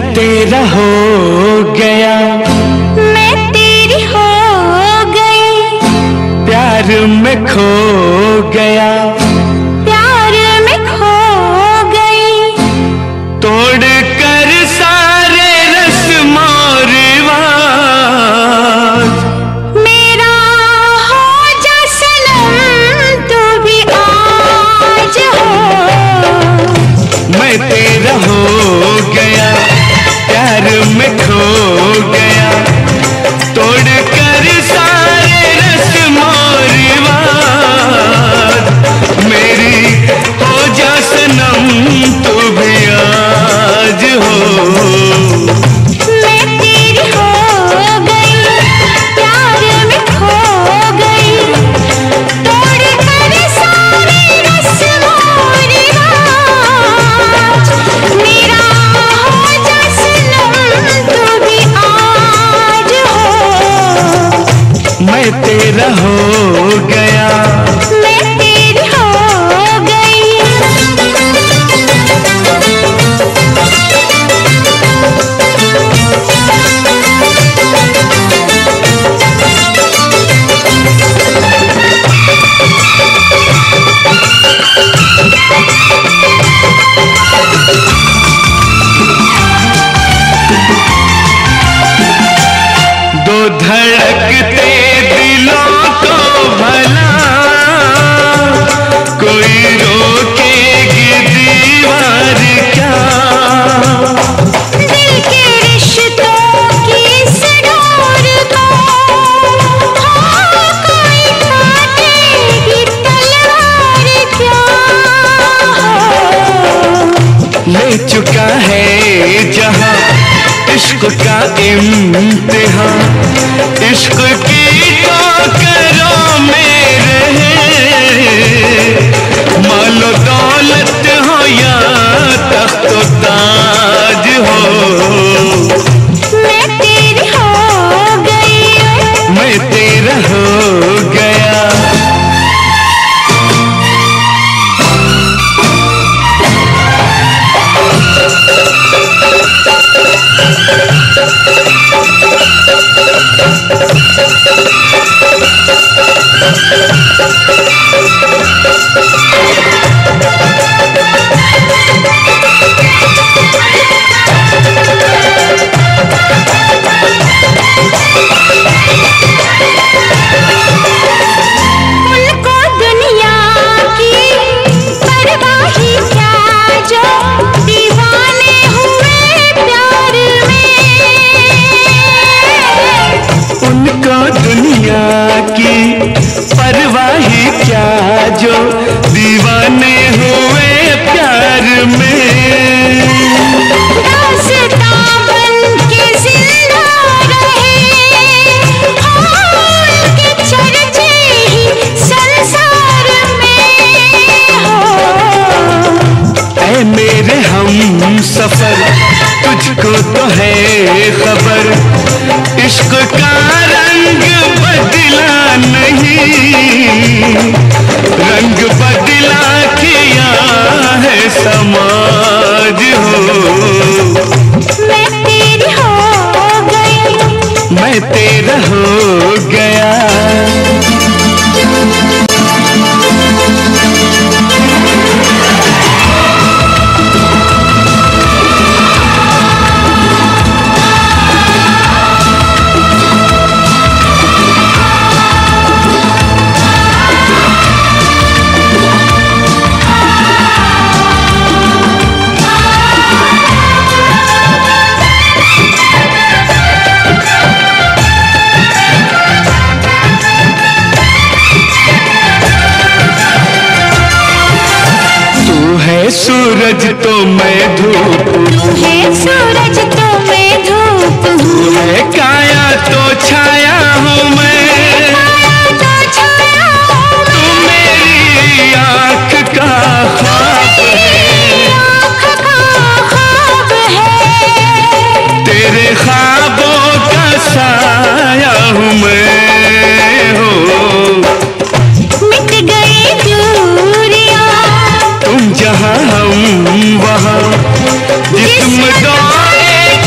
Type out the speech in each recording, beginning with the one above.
तेरा हो गया, मैं तेरी हो गई, प्यार में खो गया, प्यार में खो गई, तोड़ कर सारे रस्म और रिवाज, मेरा हो जा सनम तू भी आज हो। मैं तेरा हो गया, प्यार में खो गया, तोड़ कर सारे रस्म और रिवाज, मेरी हो जा सनम तू भी आज हो। मैं तेरी हो गई, प्यार में खो गई, तोड़ कर सारे रस्म और रिवाज, मेरा हो जा सनम तू भी आज हो। मैं तेरा हो गया, मैं तेरी हो गई। दो धड़कते दिलों को भला कोई रोकेगी दीवार क्या, दिल के रिश्तों की इस डोर को कोई काटेगी तलवार क्या। ले चुका है जहां इश्क का इम्तिहान, इश्क की टोकरों में रहे, मालो दौलत हो या तख्त ताज हो। मैं तेरी हो गई, मैं तेरा हो गया, उनको दुनिया की परवाह ही क्या जो दीवाने हुए प्यार में। उनको दुनिया की परवाह ही क्या जो दीवाने हुए प्यार में, दास्तां बन के जिंदा रहे, उनके चर्चे ही संसार में हो। ऐ मेरे हम सफर तुझको तो है खबर, इश्क का रंग बदला नहीं, रंग बदला किया है समाज हो। मैं तेरी हो गई, मैं तेरा हो गया, सूरज तो मैं धूप हूँ, है सूरज तो मैं धूप हूँ, तू है काया तो छाया हूँ मैं, तो छाया हूँ तू मेरी आँख का ख्वाब है, आँख का ख्वाब है, तेरे ख्वाबों का साया हूँ मैं हो। मिट गई दूरियां, तुम जहाँ हम वहाँ, जिस्म दौड़े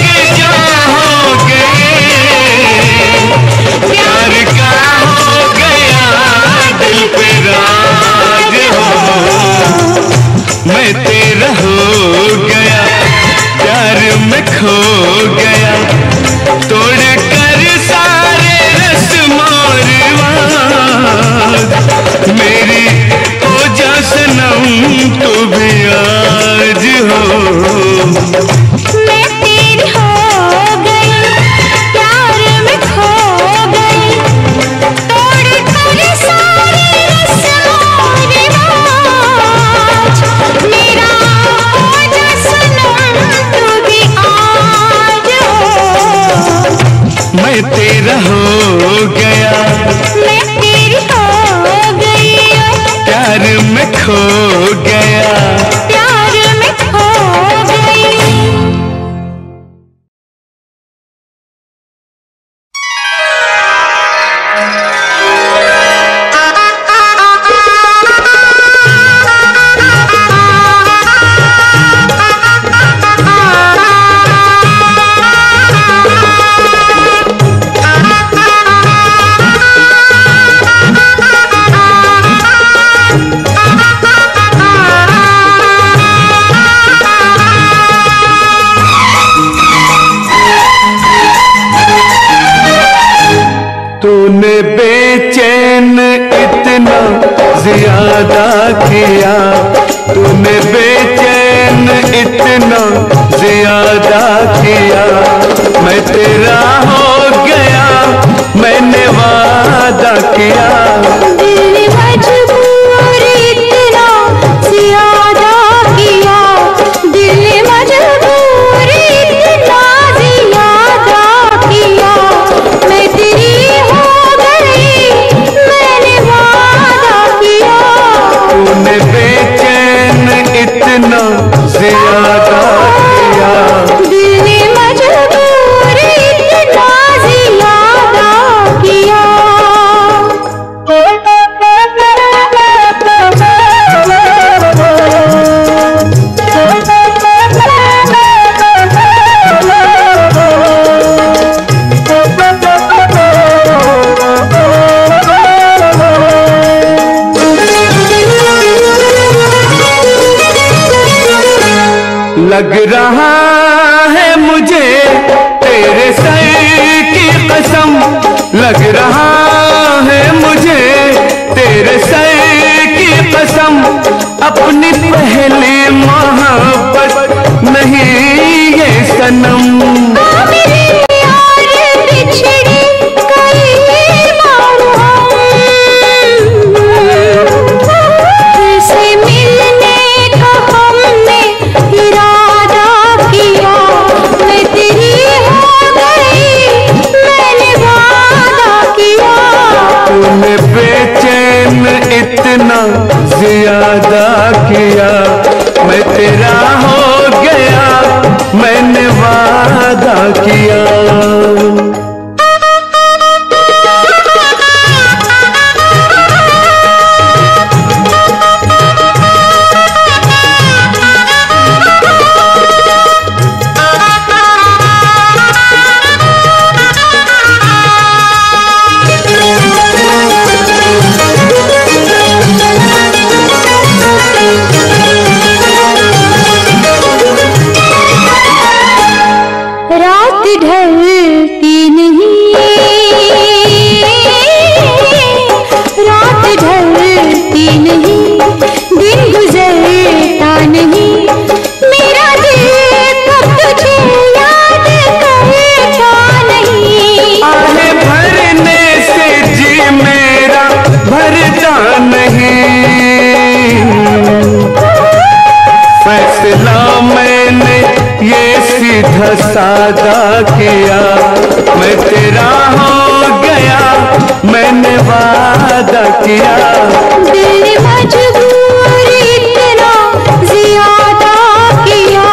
तू भी आज हो। मैं तेरी हो गई, प्यार में खो गई, तोड़ कर सारी रस्मों रिवाज। मेरा हो जा सनम तू भी आज हो। मैं तेरा हो गया, मैं तेरी हो गई, प्यार में खो गया। प्यार में खो गई। तूने बेचैन इतना ज्यादा किया, तूने बेचैन इतना ज्यादा किया। मैं तेरा हो गया, मैंने वादा किया। दिल मजबूर इतना ज्यादा किया, दिल मजबूर इतना ज्यादा किया। मैं तेरी हो गई, मैंने वादा किया। तूने बेचैन इतना ज्यादा किया, दिल मजबूर इतना ज्यादा किया। लग रहा है मुझे तेरे सर की कसम, लग रहा है मुझे तेरे सर की कसम। अपनी पहली मोहब्बत नहीं ये सनम। मेरे यार बिछड़े कई बार हम, फिर से मिलने का हमने इरादा किया। मैं तेरी हो गई, मैंने वादा किया। तूने बेचैन इतना ज्यादा किया, मैं तेरा हो गया, मैंने वादा किया। रात ढलती नहीं, रात ढलती नहीं, दिन गुजरता नहीं। मेरा दिल कब तुझे याद करता नहीं। आहे भरने से जी मेरा भरता नहीं। फैसला मैंने ये सीधा सादा किया, मैं तेरा हो गया, मैंने वादा किया। दिल मजबूर इतना ज्यादा किया।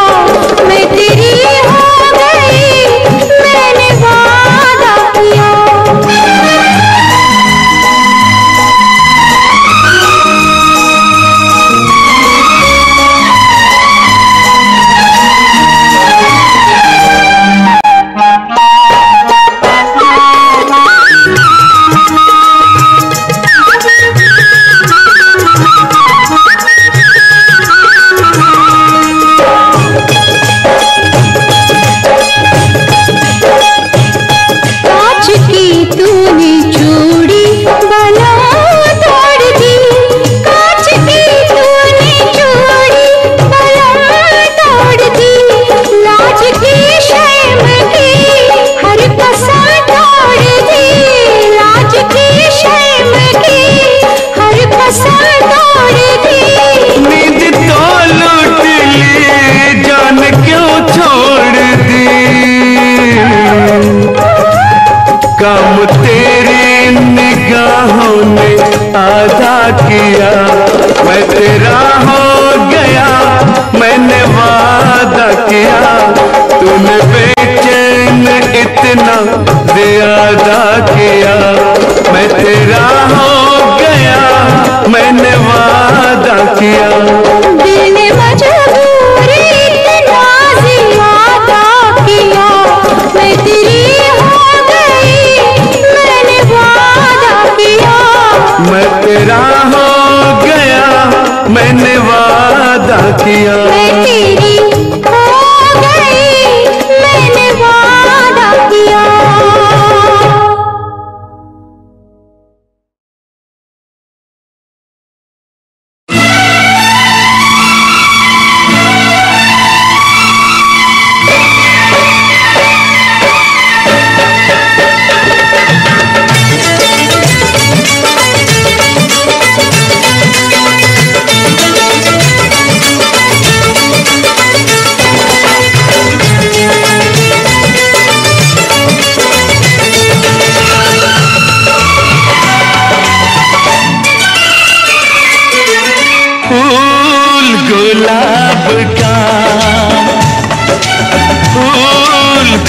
मैं तेरी हो गई, मैंने वादा किया। मैंने वादा किया। मैं तेरी हो गई, मैंने वादा किया।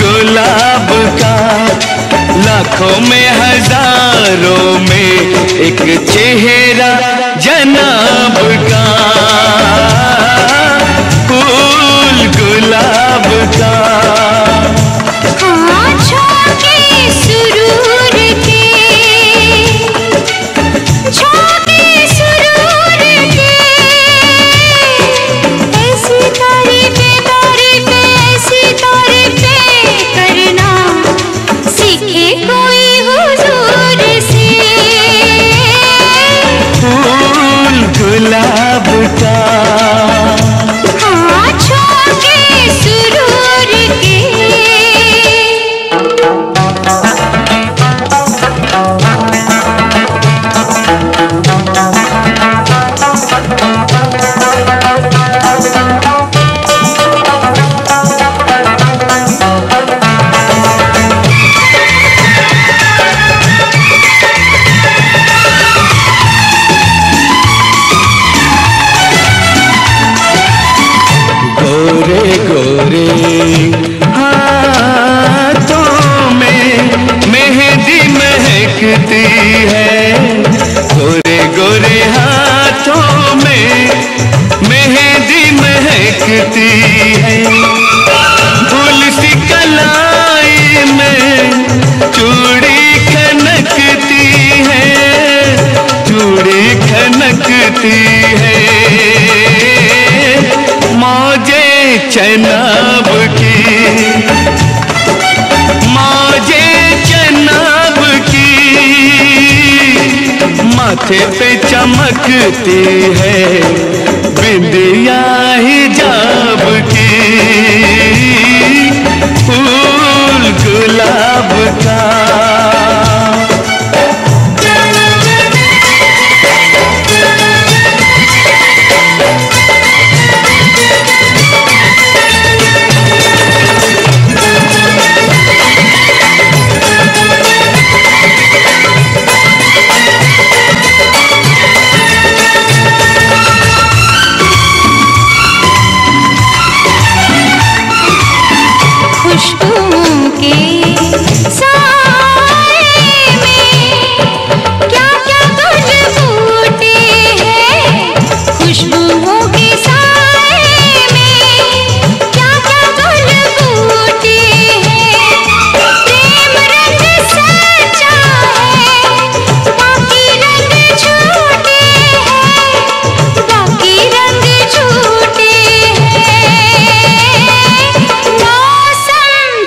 गुलाब का लाखों में हजारों में एक चेहरा जनाब का, फूल गुलाब का। गुलाब का आँखों के सुरूर के। गोरे गोरे हाथों में मेहंदी महकती है, गोरे गोरे हाथों में मेहंदी महकती है। फूल सी कलाई में चूड़ी खनकती है, चूड़ी खनकती है। मौजे चनाब की, मौजे चनाब की, माथे पे चमकती है बिंदिया हिजाब की, फूल गुलाब का। खुशबुओं के साए में क्या क्या गुल फूटे हैं, खुशबुओं के साए में क्या क्या गुल फूटे हैं। प्रेम रंग सच्चा है, बाकी रंग झूठे हैं, बाकी रंग झूठे हैं।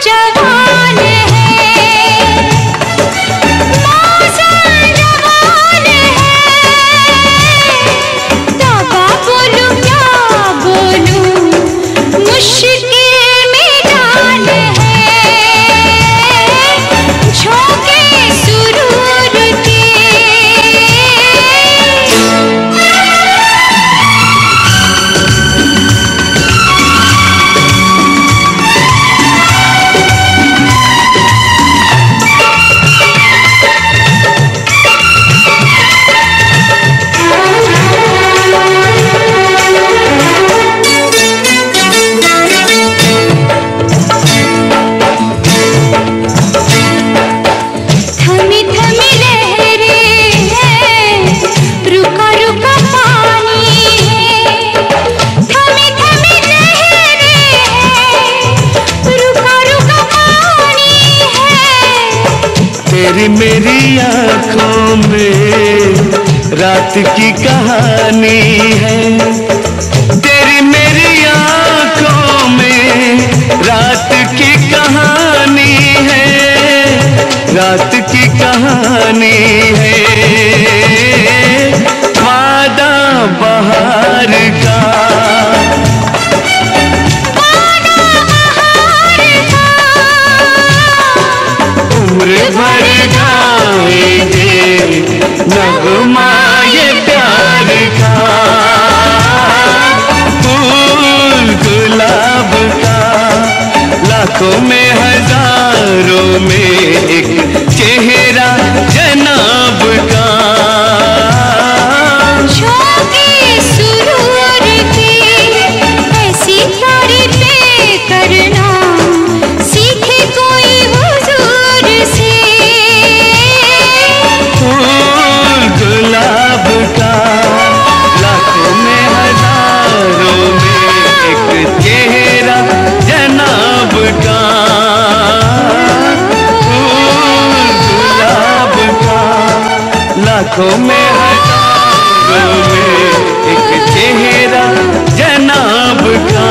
जवान है, मौसम जवान है, तबा बोलूं क्या बोलूं, मुश्किल में जान है। झोंके सुरूर के। तेरी मेरी आँखों में रात की कहानी है। तेरी मेरी आंखों में रात की कहानी है, रात की कहानी है। वादा बहार का, उम्र भर गाएंगे नगमा ये प्यार का। फूल गुलाब का, लाखों में हजारों में एक चेहरा जनाब का। शौक़े सुरूर की ऐसी तारीफ़ें करना सीखे कोई हुजूर से। फूल गुलाब का, लाखों में हजारों में एक चेहरा जनाब का। फूल गुलाब का, लाखों में हजारों में एक चेहरा जनाब का।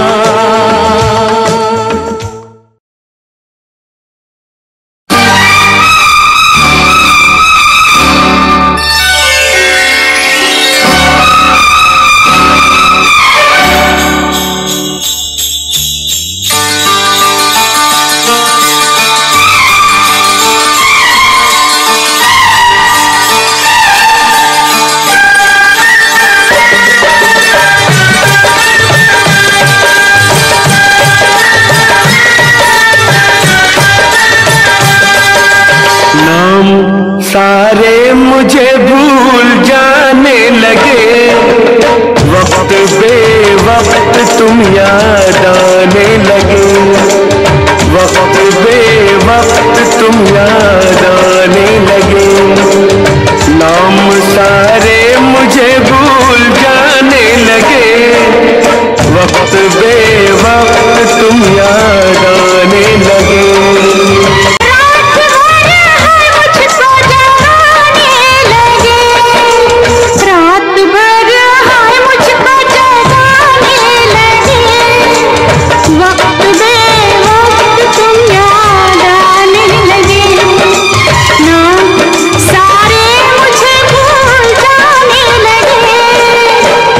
सारे मुझे भूल जाने लगे, वक्त बेवक्त तुम याद आने लगे। वक्त बेवक्त तुम याद आने लगे। नाम सारे मुझे भूल जाने लगे, वक्त बेवक्त तुम याद आने लगे।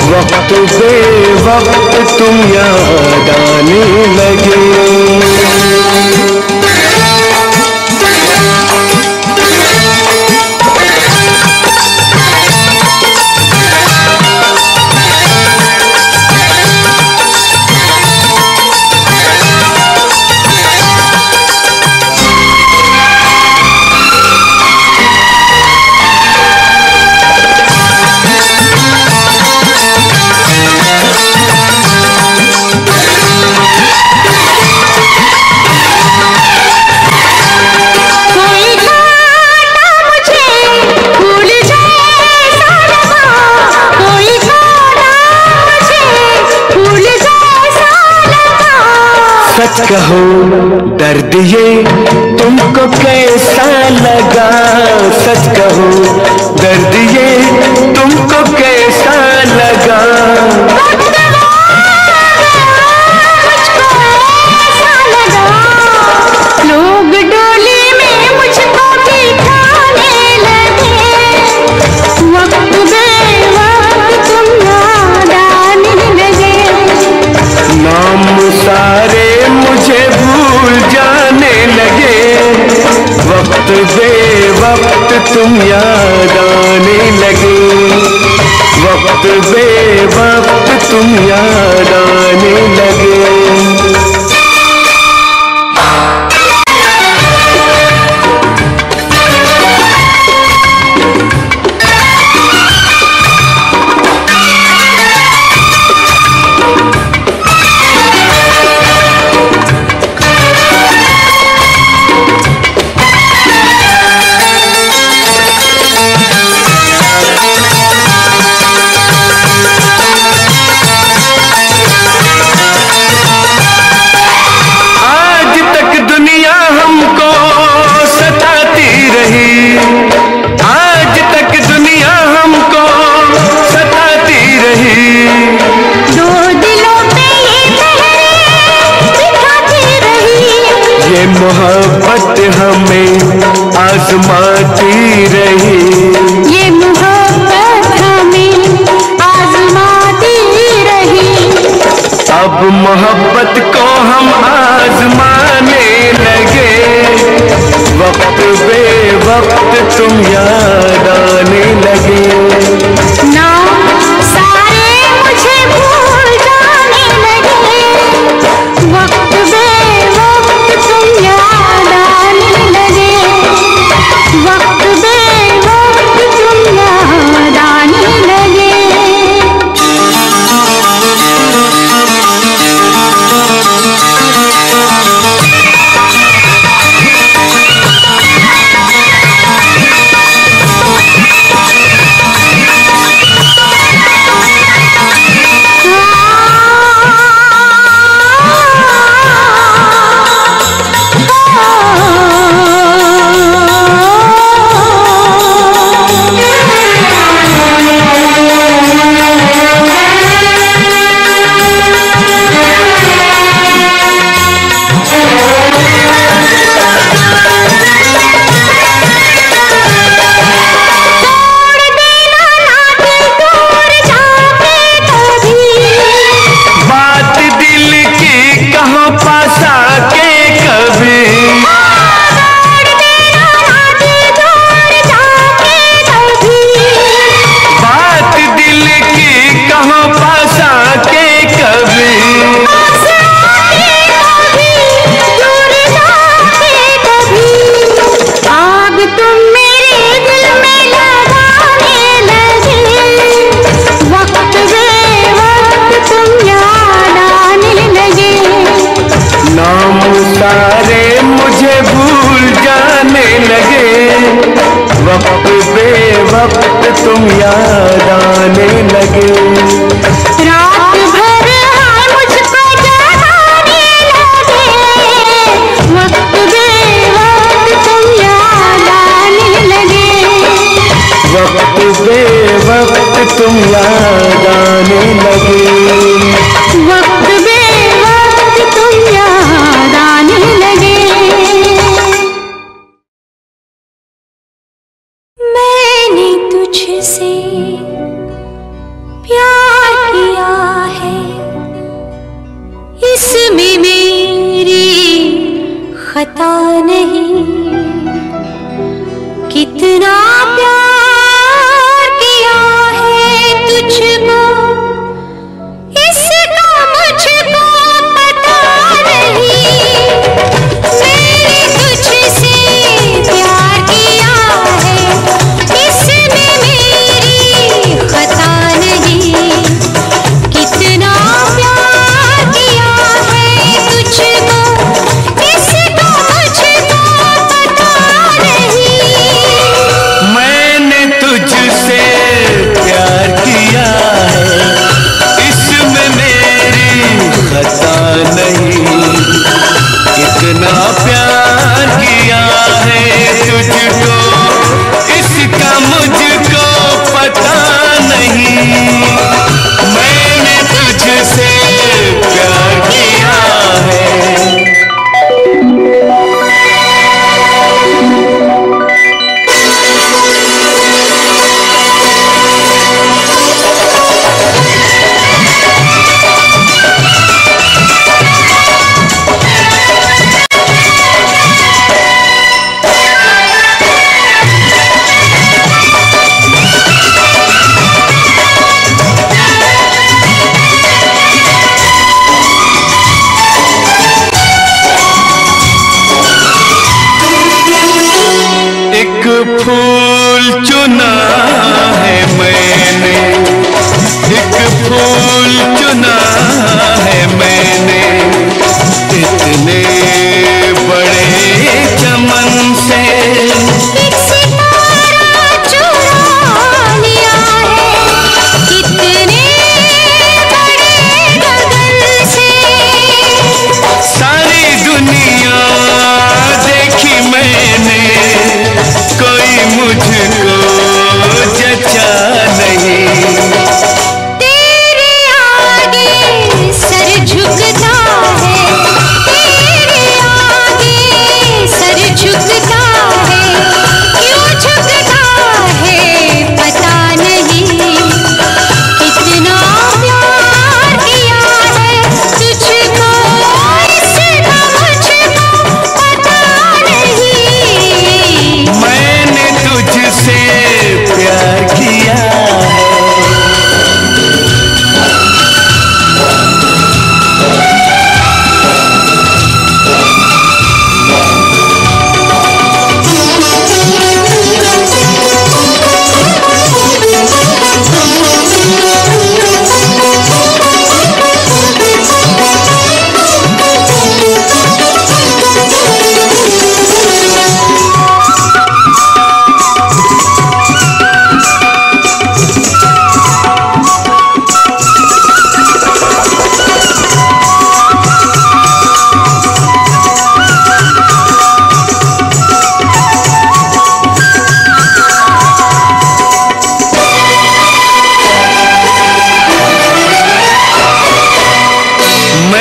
वक्त बेवक्त तुम याद आने लगे। सच कहो दर्द ये तुमको कैसा लगा। सच कहो दर्द ये तुमको कैसा लगा। लोग डोली में मुझको बिठाने लगे, वक्त बेवक्त तुम याद आने लगे। नाम सारे मुझे भूल जाने लगे, वक्त बेवक्त तुम याद आने लगे। वक्त बेवक्त तुम याद आने लगे। मोहब्बत हमें आजमाती रही, ये मोहब्बत हमें आजमाती रही। अब मोहब्बत को हम आजमाने लगे, वक्त बे वक्त तुम याद आने लगे। ना सारे मुझे भूल जाने लगे, वक्त बे वक्त तुम याद आने लगे, वक्त बे वक्त तुम याद आने लगे। वक्त बे वक्त तुम याद आने लगे। रात भर हाय मुझको जगाने लगे, वक्त बे वक्त तुम याद आने लगे, वक्त बे वक्त तुम याद आने लगे, वक्त बे वक्त तुम याद आने लगे। मैंने तुझसे प्यार किया है, इसमें मेरी खता नहीं, कितना प्यार किया है तुझको इसका मुझको पता नहीं। मैंने तुझसे प्यार किया है, इसमें मेरी खता नहीं, कितना प्यार किया है तुझको इसका मुझको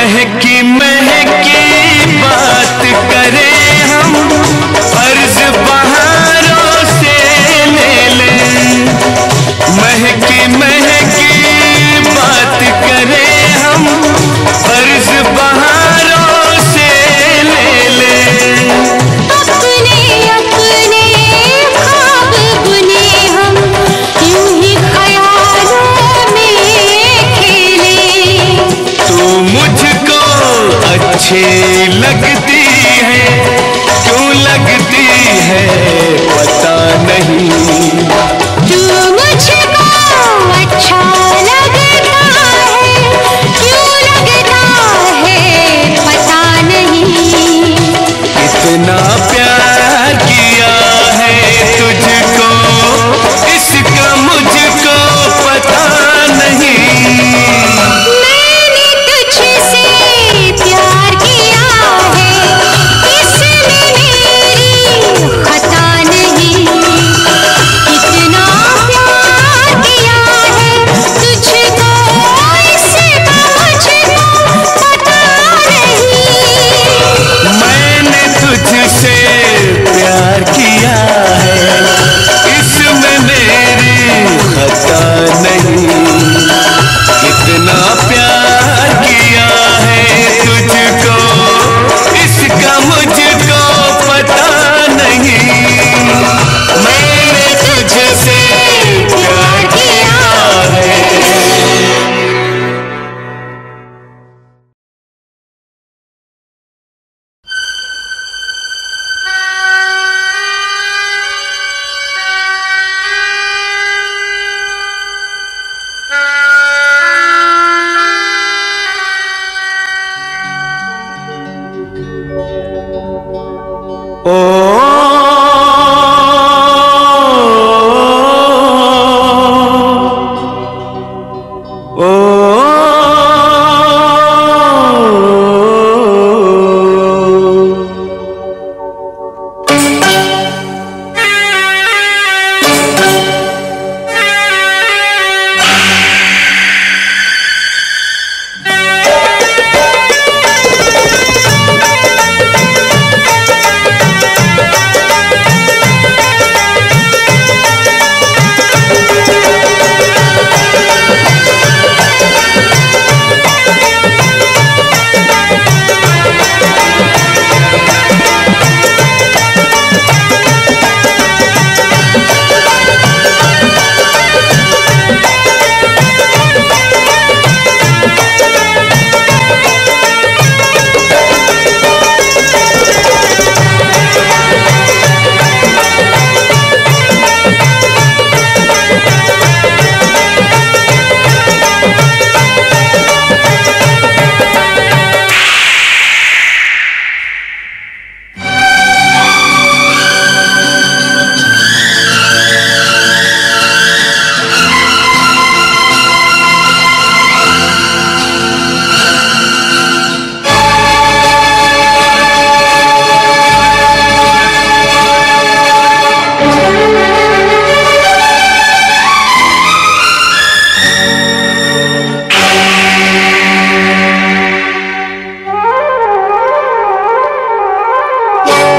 महकी महकी बात करें हम, फर्ज बहारों से ले लें। महकी महकी बात करें हम, फर्ज बहारों से ले लें। अपने अपने ख्वाब बुने हम, यूं ही ख्यालों में खेले। तू मुझको अच्छी लगती है, क्यों लगती है पता नहीं। तू मुझको अच्छा लगता है, क्यों लगता है पता नहीं। इतना प्यार किया है तुझको, इसका मुझको पता नहीं। मैंने तुझसे प्यार किया है, इसमें मेरी खता नहीं। कितना प्यार किया है तुझको, इसका मुझको पता नहीं। मैंने तुझसे प्यार किया है, इसमें मेरी खता नहीं। कितना प्यार किया है तुझको, इसका मुझको पता नहीं। मैंने तुझसे प्यार किया है।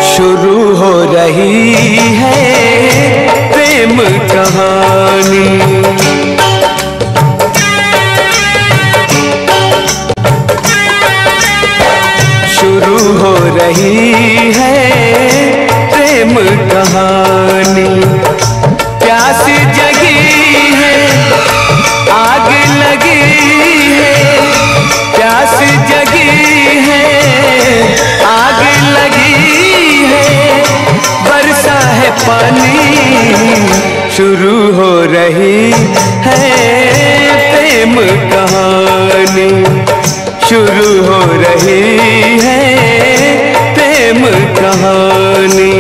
शुरू हो रही है प्रेम कहानी। शुरू हो रही है प्रेम कहानी। प्यास जगी है, आग लगी है। प्यास जगी है, आग लगी है। बरसा है पानी, शुरू हो रही है प्रेम कहानी। शुरू हो रही है प्रेम कहानी।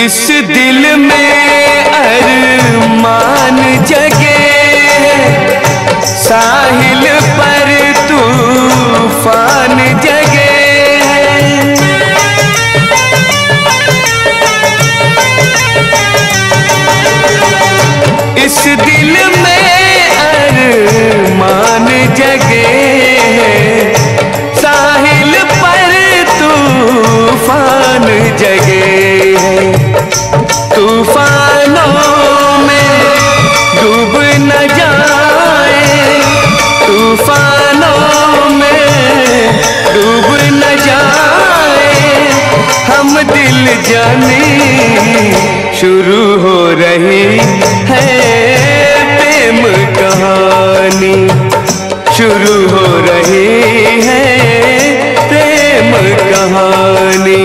इस दिल में अरमान जगे, साहिल पर तूफान जगे। इस दिल में अरमान जगे, साहिल पर तूफान जगे। तूफानों में डूब न जाए, तूफानों में डूब न जाए, हम दिल जाने शुरू हो रही है प्रेम कहानी, शुरू हो रही है प्रेम कहानी।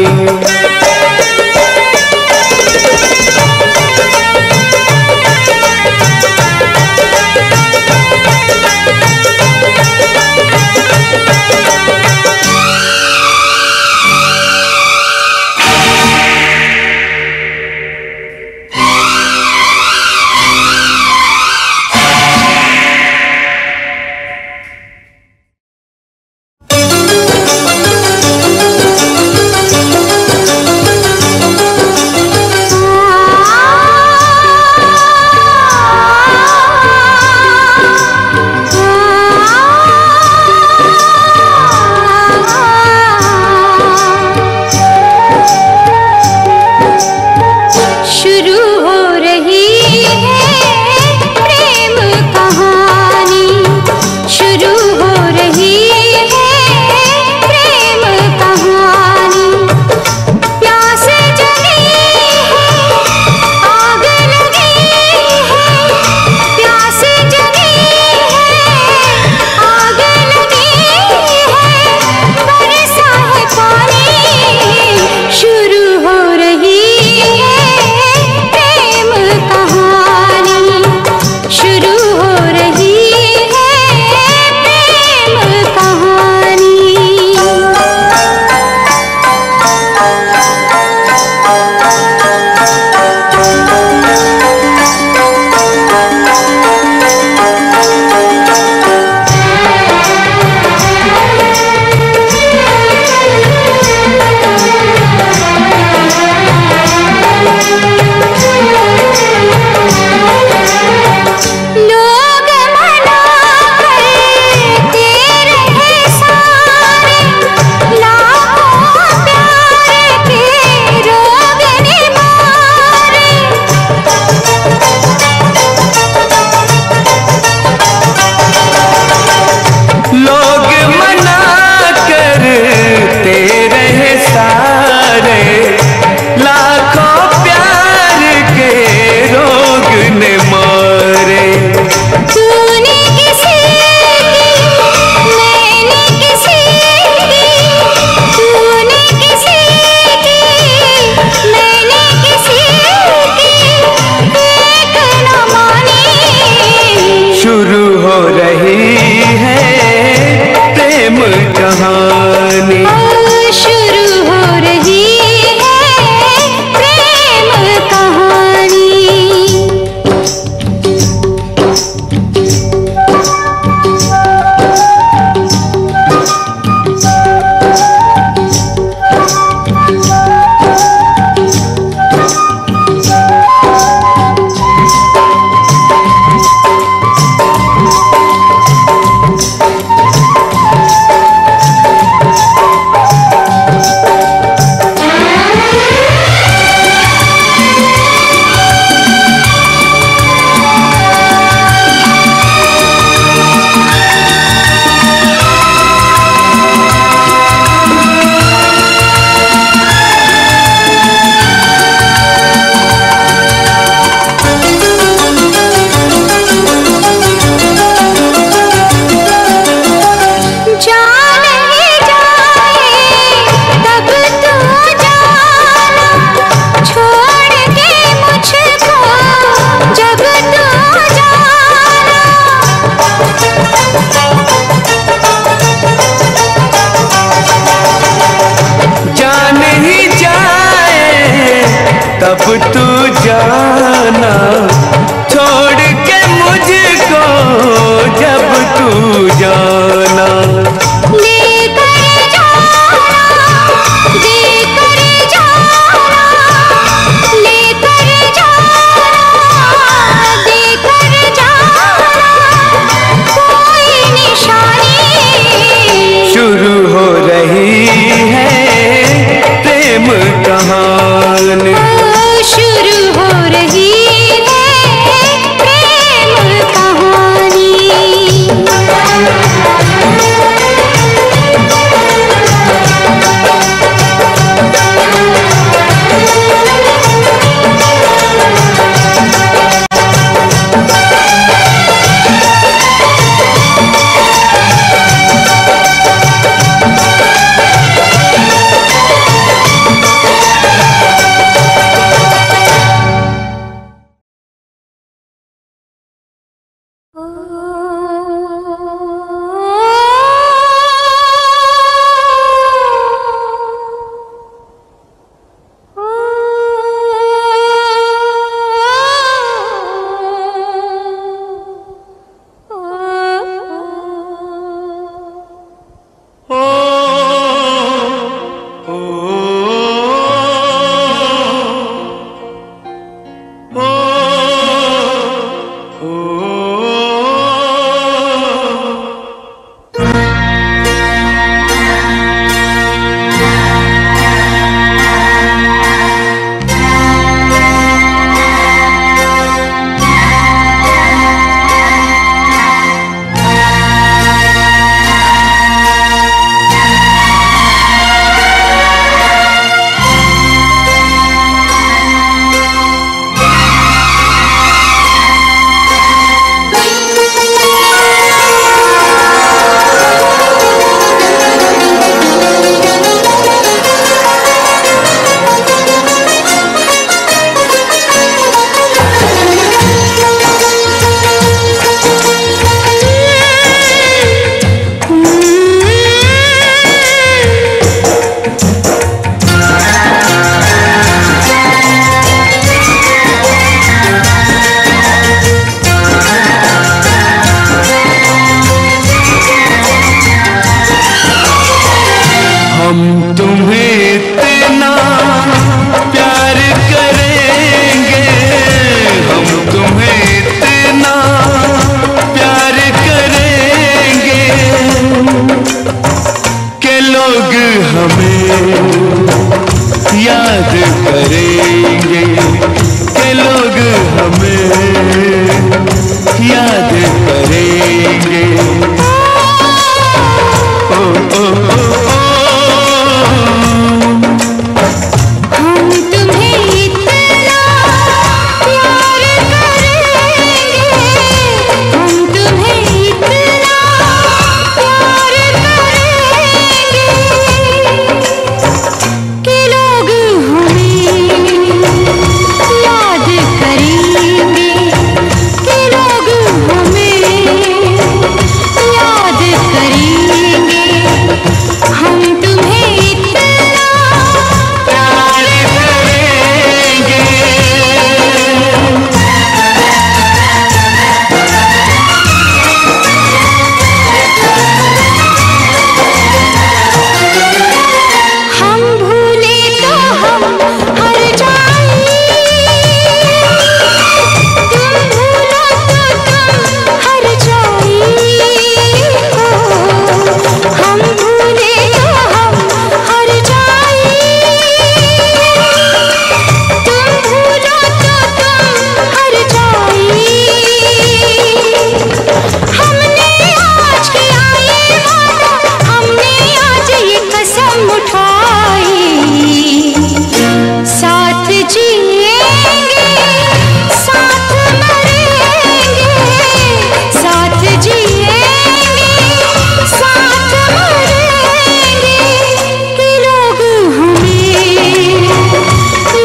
तुम्हें इतना प्यार करेंगे, हम तुम्हें इतना प्यार करेंगे कि लोग हमें याद करेंगे, कि लोग हमें याद करेंगे। ओ, ओ, ओ, ओ, हम तुम्हें इतना प्यार करेंगे, हम तुम्हें इतना प्यार करेंगे कि लोग हमें याद करेंगे, कि लोग हमें याद करेंगे। हम तुम्हें इतना प्यार करेंगे। हम भूले तो हम हर जाएं, तुम भूलो तो तुम हर जाएं। हम भूले तो हम हर जाएं, तुम भूलो तो तुम हर जाएं। हमने आज किया ये वादा, हमने आज ये कसम उठाई, साथ जिएंगे साथ मरेंगे, साथ जिएंगे साथ मरेंगे कि लोग हमें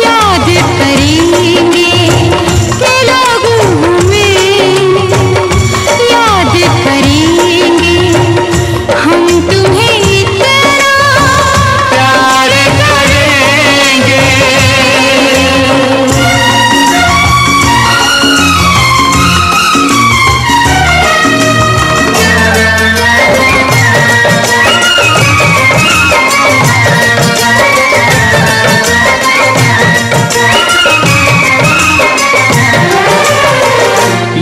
याद करेंगे, कि लोग हमें याद करेंगे। हम तुम्हें इतना प्यार करेंगे।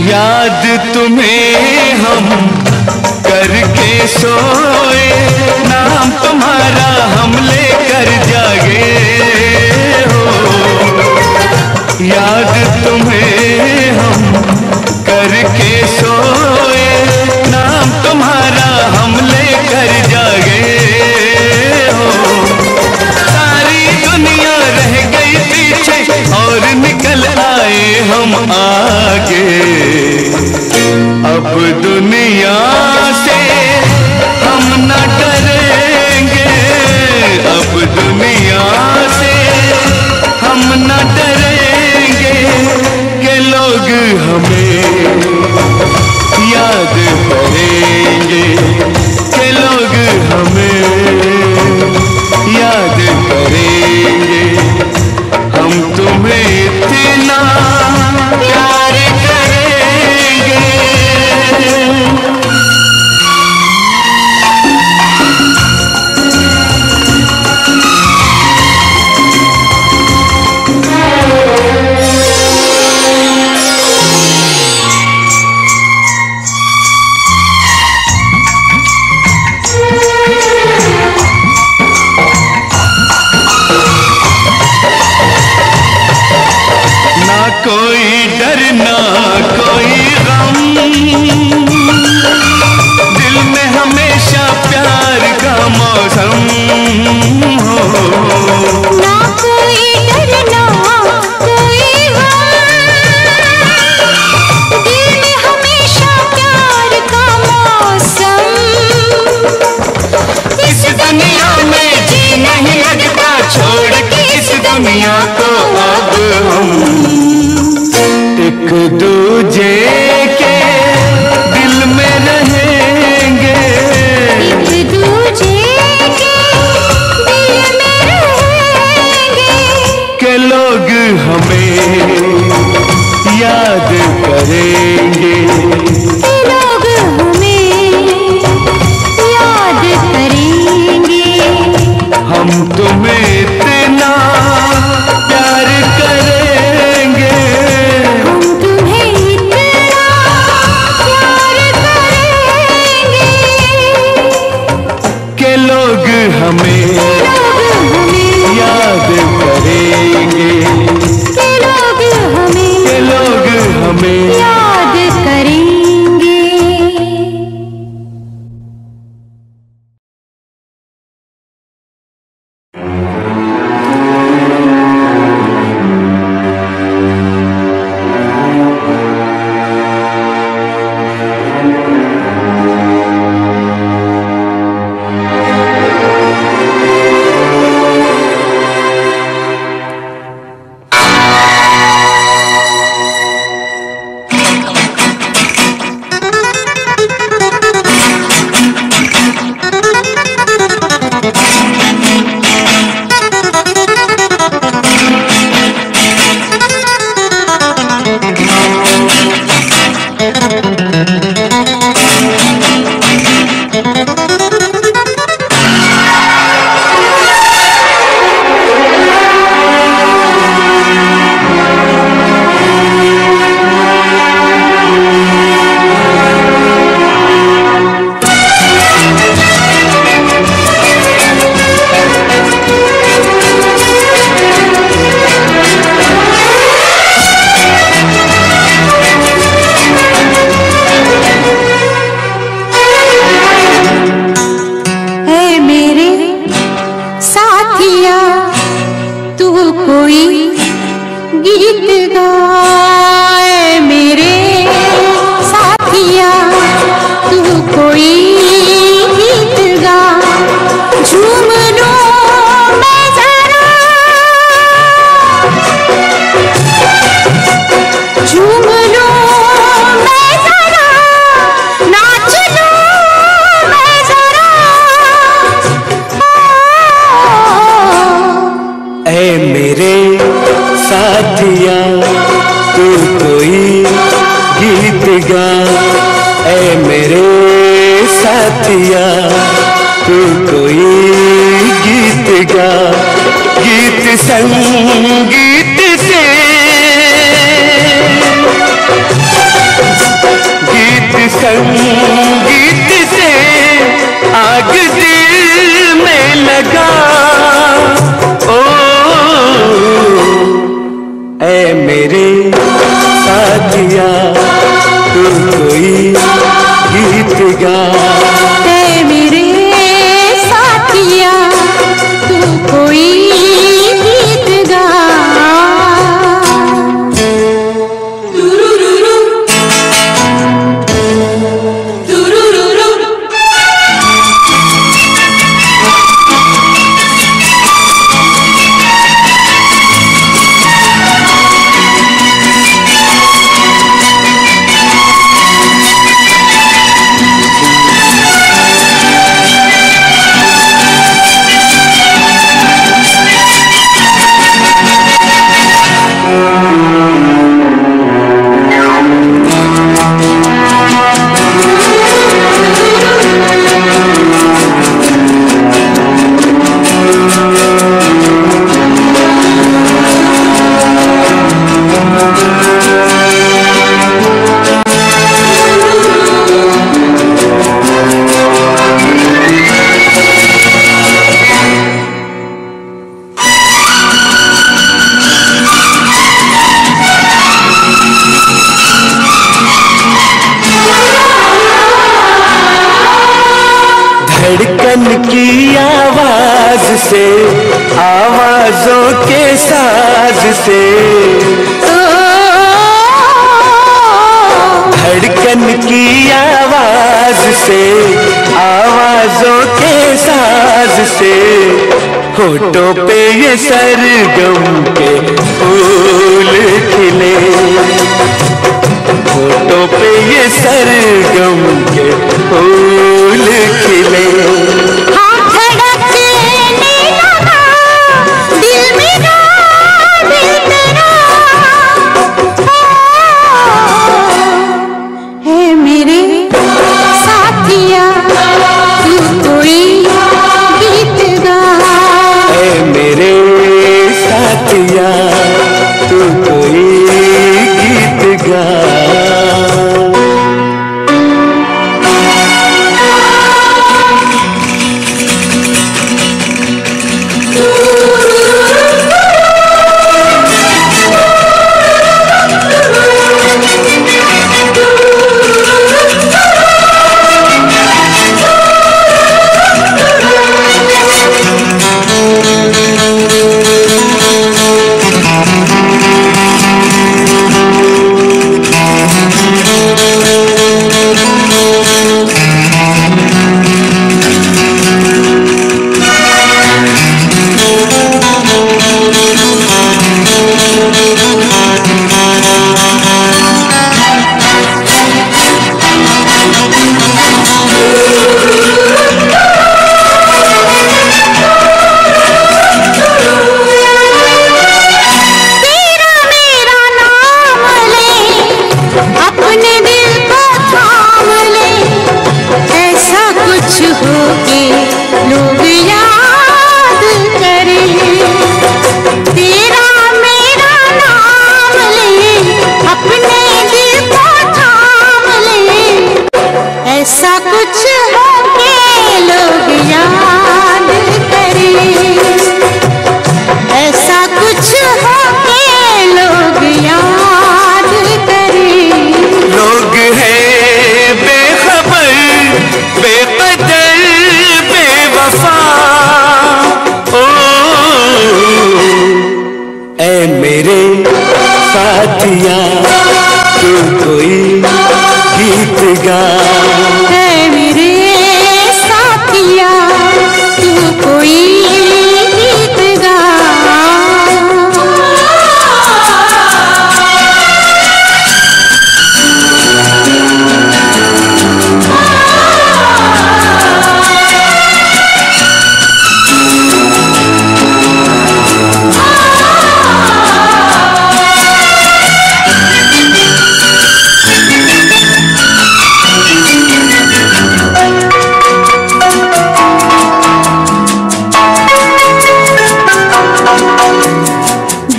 याद तुम्हें हम करके सोए, नाम तुम्हारा हम लेकर जागे हो। याद तुम्हें हम करके सोए, नाम तुम्हारा हम लेकर जागे हो। सारी दुनिया रह गई पीछे और निकल आए हम आगे। अब दुनिया से हम न डरेंगे, अब दुनिया से हम न डरेंगे कि लोग हमें याद करेंगे, कि लोग हमें याद करेंगे। हम तुम्हें इतना प्यार करेंगे। ना कोई डर ना कोई गम, दिल में हमेशा प्यार का मौसम हो। ना कोई डर ना कोई गम, दिल में हमेशा प्यार का मौसम। इस दुनिया में जी नहीं लगता, छोड़ के इस दुनिया को अब हम एक दूजे के दिल में रहेंगे, एक दूजे के दिल में रहेंगे के लोग हमें याद करेंगे, कि लोग हमें याद करेंगे। हम तुम्हें इतना प्यार करेंगे, हम तुम्हें इतना प्यार करेंगे कि लोग हमें याद करेंगे, कि लोग हमें याद करेंगे। धड़कन की आवाज से, आवाजों के साज से, धड़कन की आवाज से, आवाजों के साज से, होठों पे ये सरगम के फूल खिले, होठों पे ये सरगम के फूल खिले। साथिया तू कोई गीत गा। है मेरे साथिया तू कोई गीत गा।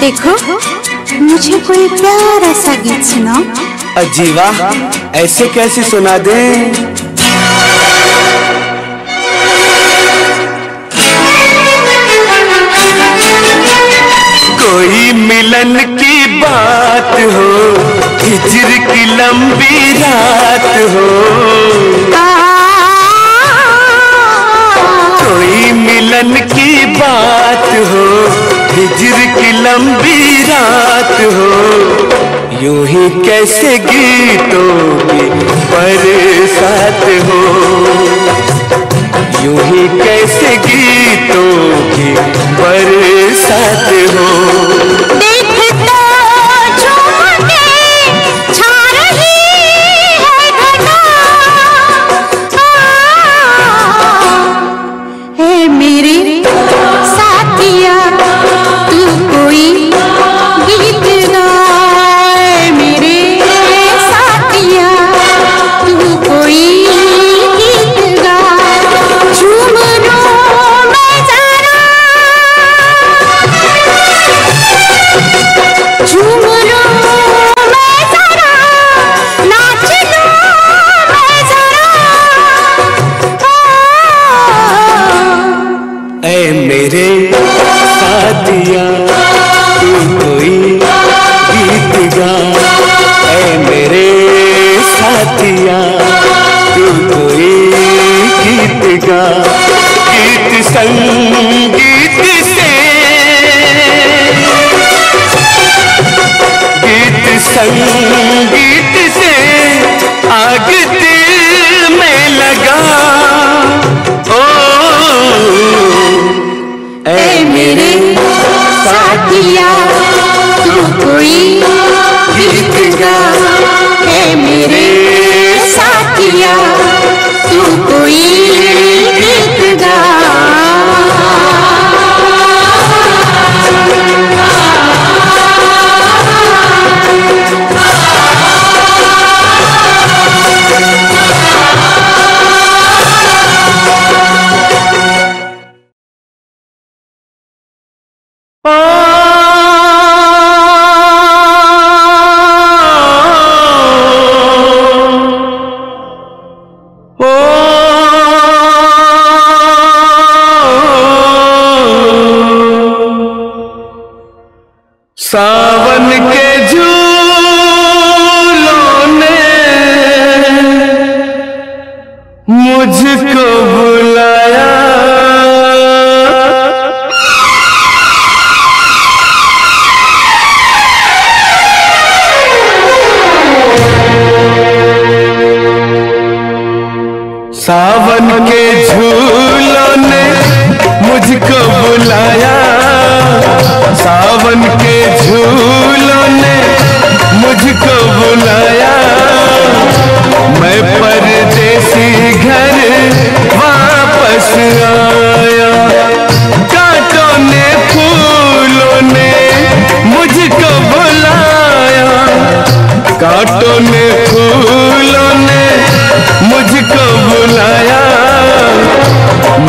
देखो मुझे कोई प्यारा सा गीत सुनाओ। अजीवा ऐसे कैसे सुना दे। कोई मिलन की बात हो, हिजर की लंबी रात हो। कोई मिलन की बात हो, हिजर की लंबी रात हो। यूं ही कैसे गीतों की बरसात हो। यूं ही कैसे गीतों की बरसात हो। देख तो झूम के छा रही है घटा। है मेरे साथिया तू कोई गीत गा। मेरे साथिया तू कोई गीत गा। झूम लो मैं जरा, झूम लो मैं जरा, नाच लो मैं जरा। ऐ मेरे साथिया तू कोई गीत गा। ऐ मेरे साथिया तू कोई गीत गा। गीत संगीत से, गीत संगीत से आग दिल में लगा। ओ ऐ मेरे साथिया तू कोई गीत गा। ऐ मेरे साथिया तू कोई गीत गा। सावन के झूलों ने मुझको बुलाया। सावन के झूलों ने मुझको बुलाया। सावन के झूलों ने मुझको बुलाया। मैं परदेसी घर वापस आया। कांटों ने फूलों ने मुझको बुलाया। कांटों ने फूलों ने मुझको बुलाया।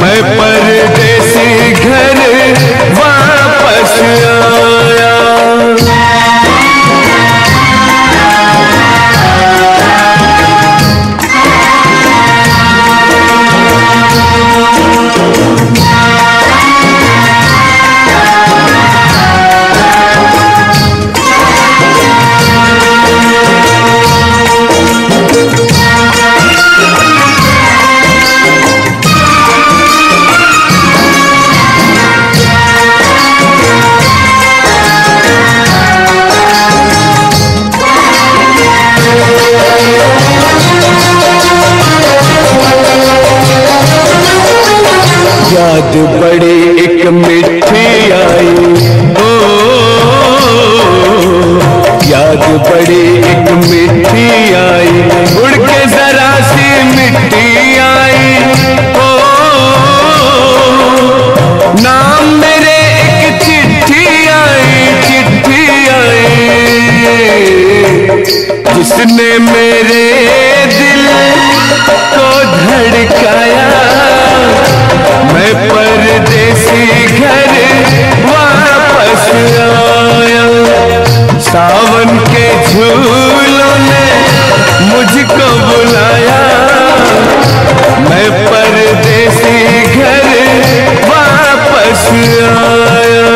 मैं परदेसी घर वापस आया। आई। ओ याद बड़ी एक मिठी आई, उड़ के जरा सी मिट्टी आई। ओ नाम मेरे एक चिट्ठी आई, चिट्ठी आई, जिसने मेरे दिल को धड़काया। मैं परदेसी घर वापस आया। सावन के झूलों ने मुझको बुलाया। मैं परदेसी घर वापस आया।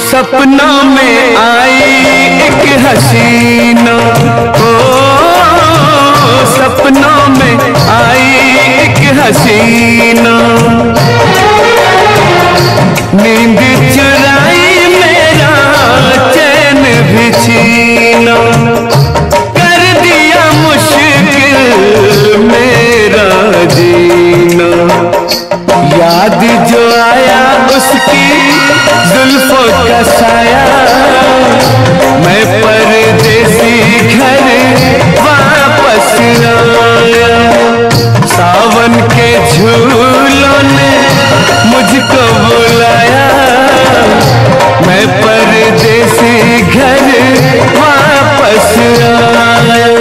सपनों में आई एक हसीना, ओ सपनों में आई एक हसीना। नींद चुराई मेरा चैन भी छीना। कर दिया मुश्किल मेरा जीना। याद जो आया उसकी जुल्फों का साया। मैं परदेसी घर वापस आया। सावन के झूलों ने मुझको बुलाया। मैं परदेसी घर वापस आया।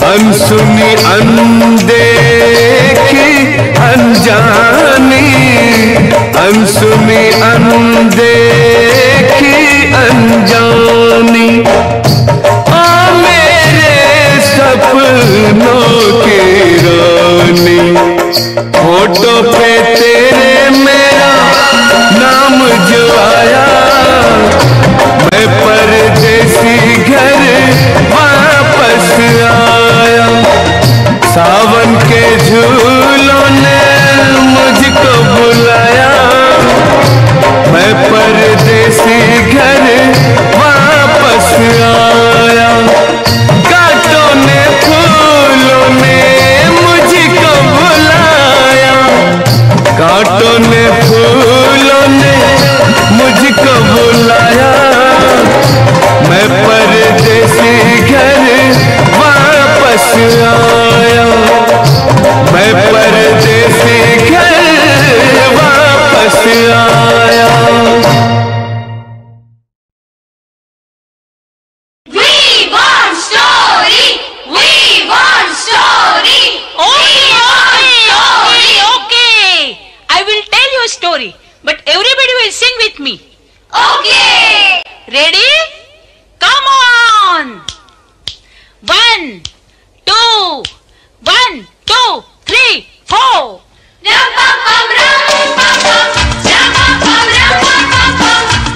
अनसुनी अनदेखी अनजानी, अनसुनी अनदेखी अनजानी। ओ मेरे सपनों की रानी, फोटो पे तेरे मेरा नाम जो आया। मैं परदेसी घर वापस आया। सावन के झूलों ने मुझको बुलाया। मैं परदेसी घर वापस आया। कांटों ने फूलों ने मुझको बुलाया। कांटों ने फूलों ने मुझको बुलाया। मैं परदेसी घर वापस आया। मैं परदेसी घर वापस आया। We want story. We want story. Okay. I will tell you a story, but everybody will sing with me. Okay. Ready? Come on. 1, 2, 1, 2, 3, 4. Ram pam pam ram pam pam, ram pam pam ram pam pam.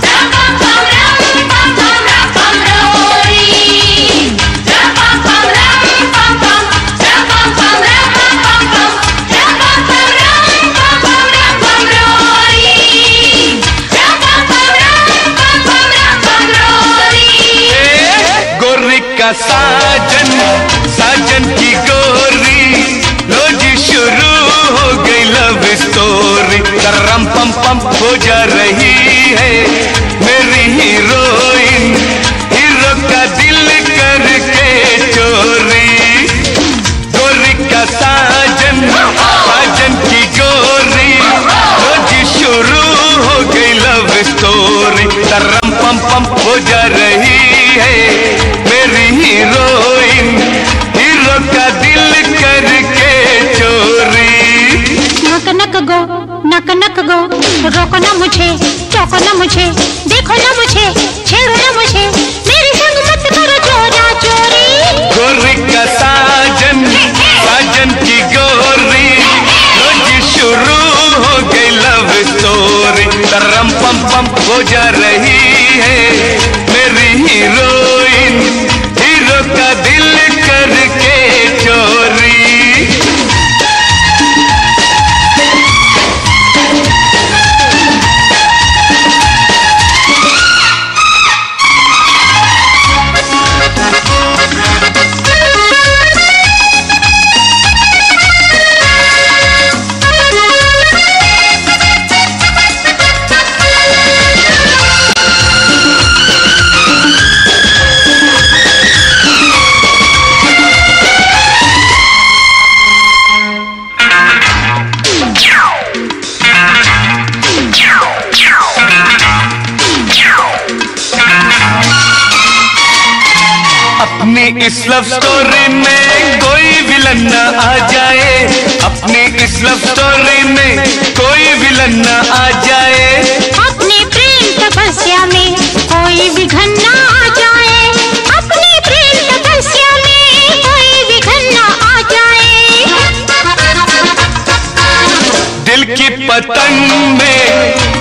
का साजन, साजन की गोरी, लो जी शुरू हो गई love story. करम पम पम हो जा रही है मेरी हीरोइन, हीरो का दिल करके चोरी। गोरी का साजन, साजन की गोरी, लो जी शुरू हो गई लव स्टोरी। करम पम पम हो जा रही है मेरी हीरोइन, हीरो का दिल करके चोरी। नक नक गो, नक नक गो, रोको ना मुझे, टोको ना मुझे, देखो ना मुझे, छेड़ो ना मुझे, मेरे संग मत करो चोरा चोरी। गोरी का साजन, साजन की गोरी, लो जी शुरू हो गई लव स्टोरी। करम पम पम हो जा रही है मेरी हीरोइन, हीरो का दिल करके चोरी। अपनी इस लव स्टोरी में कोई विलन न आ जाए, अपनी इस लव स्टोरी में कोई विलन न आ जाए। अपने प्रेम तपस्या में कोई विघन ना आ जाए, अपने प्रेम तपस्या में कोई विघन ना आ जाए। दिल की पतंग में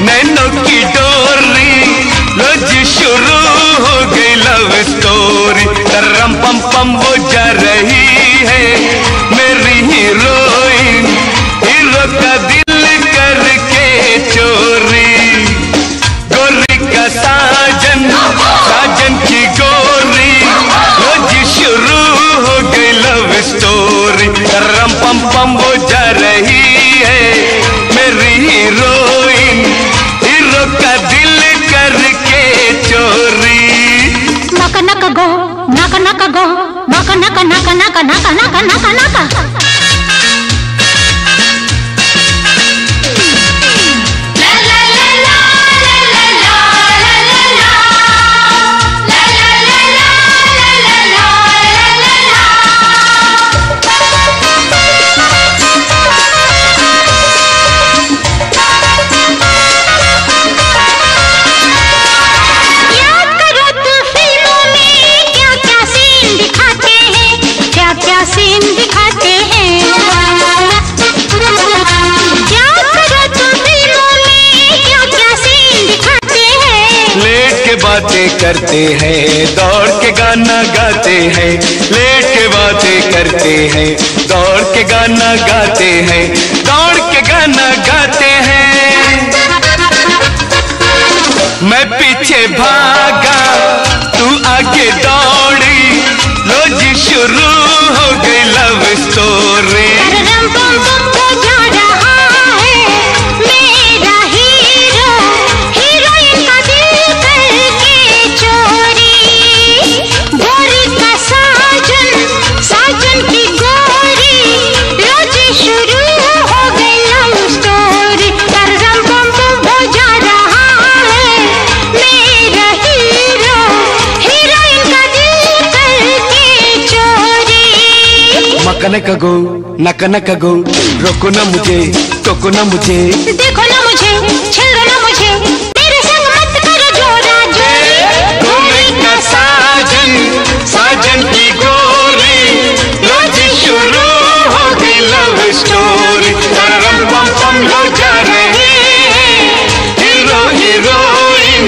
नैनों की डोरी, लो जी शुरू हो गई लव स्टोरी। करम पम पम हो जा रही है मेरी हीरोइन, हीरो का दिल करके चोरी। गोरी का साजन, साजन की गोरी, लो जी शुरू हो गई लव स्टोरी। करम पम पम हो जा रही है मेरी हीरोइन, हीरो का दिल करके चोरी। नक नक गो, नक नक गो, नक नक नक नक नक नक नक नक। सीन दिखाते हैं, क्या करो तुम फिल्मों में, क्या क्या सीन दिखाते हैं। लेट के बातें करते हैं, दौड़ के गाना गाते हैं। लेट के बातें करते हैं, दौड़ के गाना गाते हैं, दौड़ के गाना गाते हैं। मैं पीछे भागा, तू आगे दौड़ी, लो जी शुरू हो गई लव स्टोरी। करम पम पम हो जा रहा है मेरा हीरो, हीरोइन का दिल करके चोरी। गोरी का साजन, साजन की गोरी, लो जी शुरू हो गई लव स्टोरी। करम पम पम हो जा रहा है मेरा हीरो, हीरोइन का दिल करके चोरी। मकन का गो, नकन का गो, रोको ना मुझे, टोको ना मुझे, देखो ना मुझे, छेड़ो ना मुझे, मेरे संग मत करो जोरा जोरी। गोरी का साजन, साजन की गोरी, लो जी शुरू हो गई लव स्टोरी। करम पम पम हो जा रही है हीरो हीरोइन,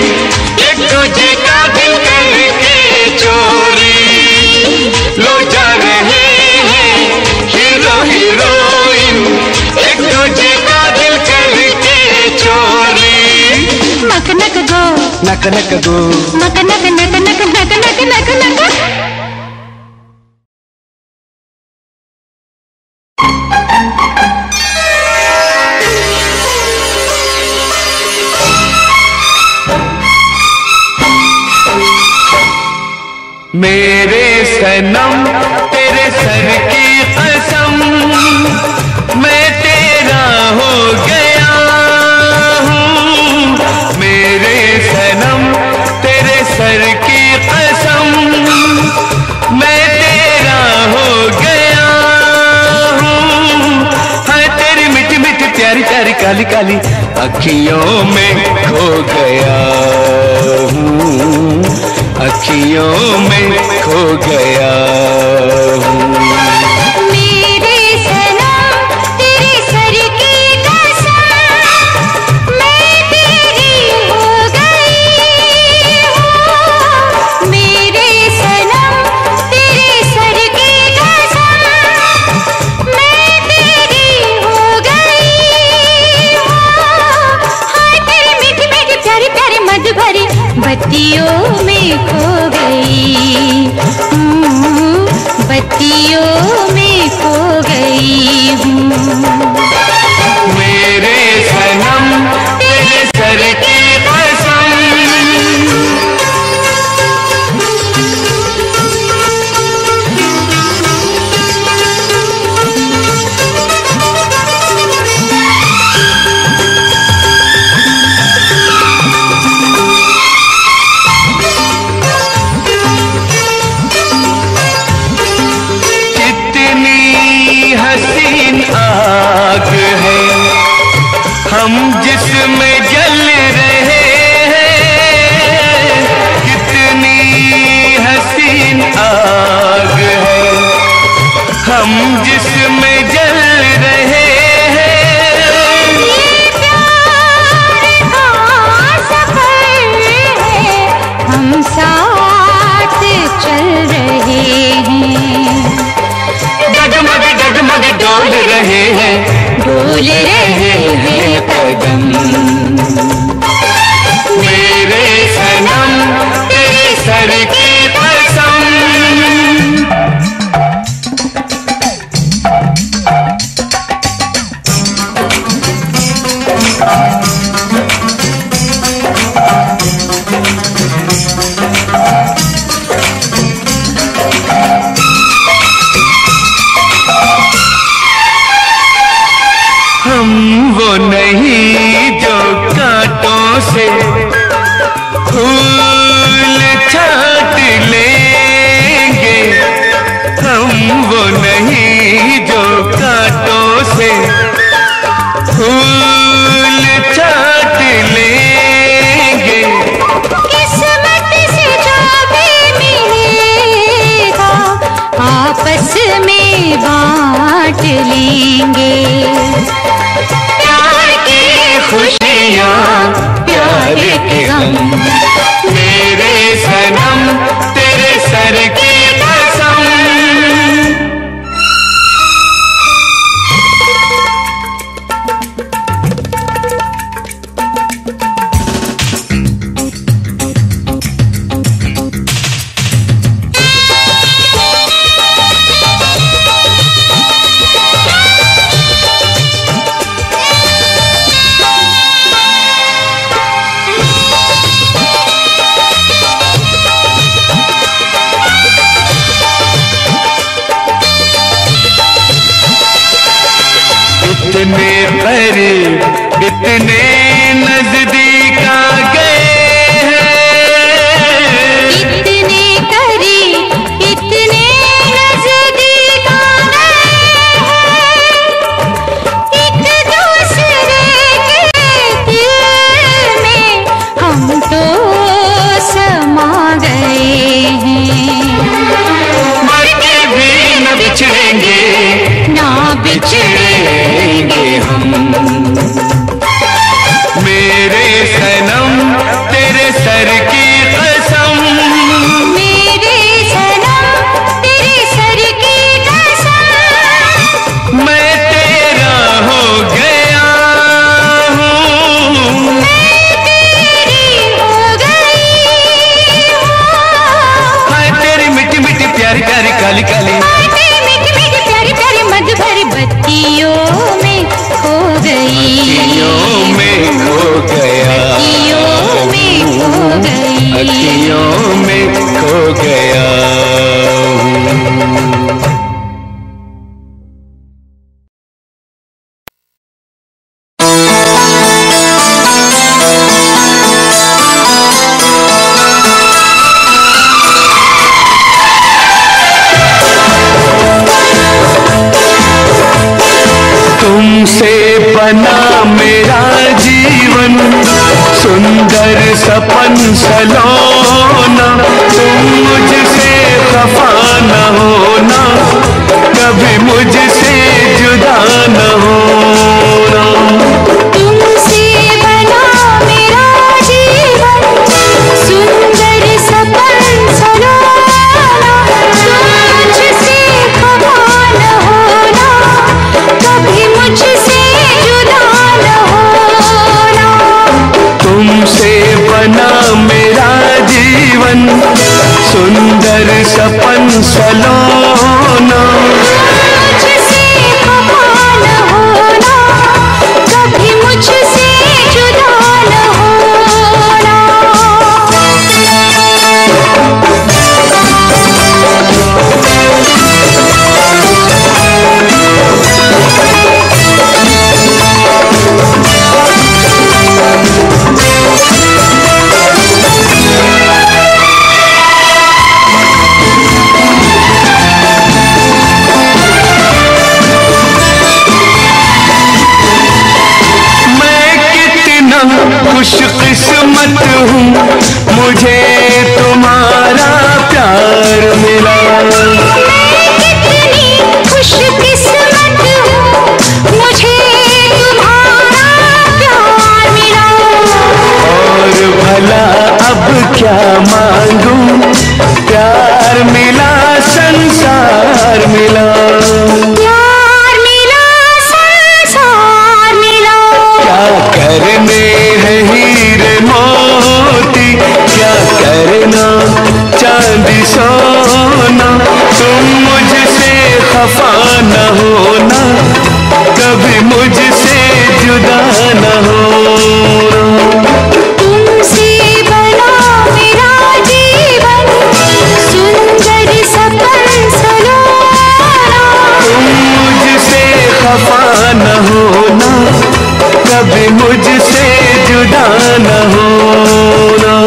एक दूजे का दिल करके चोरी। लो जा रहे हैं हीरो हीरोइन, एक दूजे का दिल करके चोरी। मक नक गो, नक नक गो, मक नक नक नक नक नक नक नक। मेरे सनम तेरे सर की कसम, मैं तेरा हो गया हूँ। मेरे सनम तेरे सर की कसम, मैं तेरा हो गया हूँ। हाँ तेरी मीठी मीठी प्यारी प्यारी काली काली अखियों में खो गया हूँ, अखियों में खो गया हूँ। मेरे सनम तेरे सर की कसम, मैं तेरी हो गई हूँ। मेरे सनम तेरे सर की कसम, मैं तेरी हो गई हूँ। हाँ तेरी मीठी मीठी प्यारी प्यारी मधु भरी बत्तियों में खो गई हूँ, बत्तियों में खो गई हूँ। मेरे सनम तेरे सर की कसम। हसीन आग है हम जिसमें जल रहे हैं, कितनी हसीन आग है हम जिसमें जल रहे हैं। ये प्यार का सफर है, हम साथ चल रहे हैं। डगमग डगमग डोल रहे हैं, डोल रहे हैं कदम। मेरे सनम तेरे सर की कसम। हम वो नहीं जो कांटों से फूल छाट लेंगे, हम वो नहीं जो कांटों से फूल छाट लेंगे। किस्मत से जो भी मिलेगा आपस में बांट लेंगे। प्यार की खुशियाँ प्यार के गम, मेरे सनम तेरे सर की कसम। इतने करीब इतने नजदीक आ गए हैं, इतने करीब इतने नजदीक आ गए हैं। एक दूसरे के दिल में हम तो समा गए हैं। मर के भी न बिछड़ेंगे, ना बिछड़ेंगे हम। मेरे सनम तेरे सर की कसम, मेरे सनम तेरे सर की कसम। मैं तेरा हो गया हूँ, मैं तेरी हो गई हूँ। हाय तेरी मीठी मीठी प्यारी प्यारी काली काली मीठी मीठी प्यारी प्यारी मधु भरी बत्तियों में खो गई। सलोना, तुम मुझसे खफा न होना, कभी मुझसे जुदा न होना। तुमसे बना मेरा जीवन, सुंदर सपन सलोना, तुम मुझसे खफा न होना, कभी मुझसे जुदा न होना। तुमसे बना मेरा जीवन, सुंदर सपन सलोना, मुझसे खफा न होना, कभी मुझसे जुदा न होना। खुशकिस्मत हूँ, मुझे तुम्हारा प्यार मिला। मैं कितनी खुशकिस्मत हूँ, मुझे तुम्हारा प्यार मिला। और भला अब क्या मांगूं, प्यार मिला संसार मिला। प्यार मिला संसार मिला। क्या करने हैं हीरे मोती, क्या करना चांदी सोना, तुम मुझसे खफा न होना, कभी मुझसे जुदा न होना। तुमसे बना मेरा जीवन, सुंदर सपन सलोना, तुम मुझसे खफा न होना, कभी मुझसे जुदा न होना।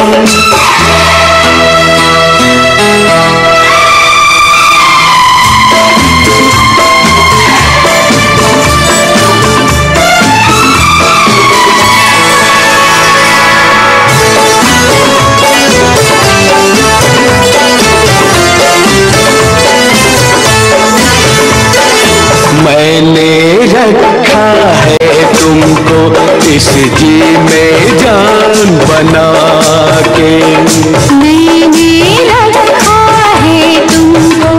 मैंने रखा है तुमको इस जी में जान बना के। मैंने रखा है तुमको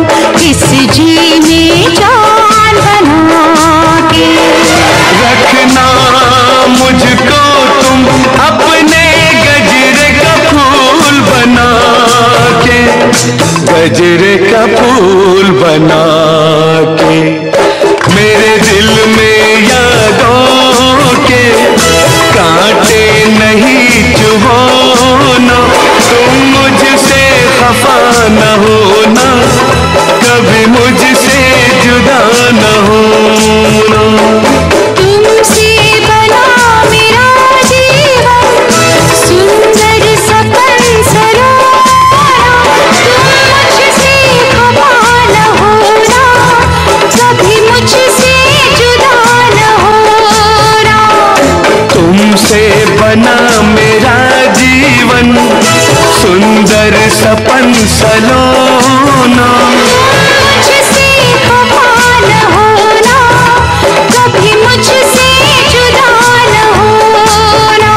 इस जी में जान बना के। रखना मुझको तुम अपने गजरे का फूल बना के, गजरे का फूल बना के। मेरे दिल में यादों के कांटे नहीं चुभोना, तुम मुझसे खफा न होना, कभी मुझसे जुदा न होना। तुमसे बना मेरा जीवन, सुंदर सपन सलोना, तुम मुझसे खफा न होना, कभी मुझसे जुदा न होना। तुमसे बना मेरा जीवन, सुंदर सपन सलोना, मुझसे खफा न होना, कभी मुझसे जुदा न होना।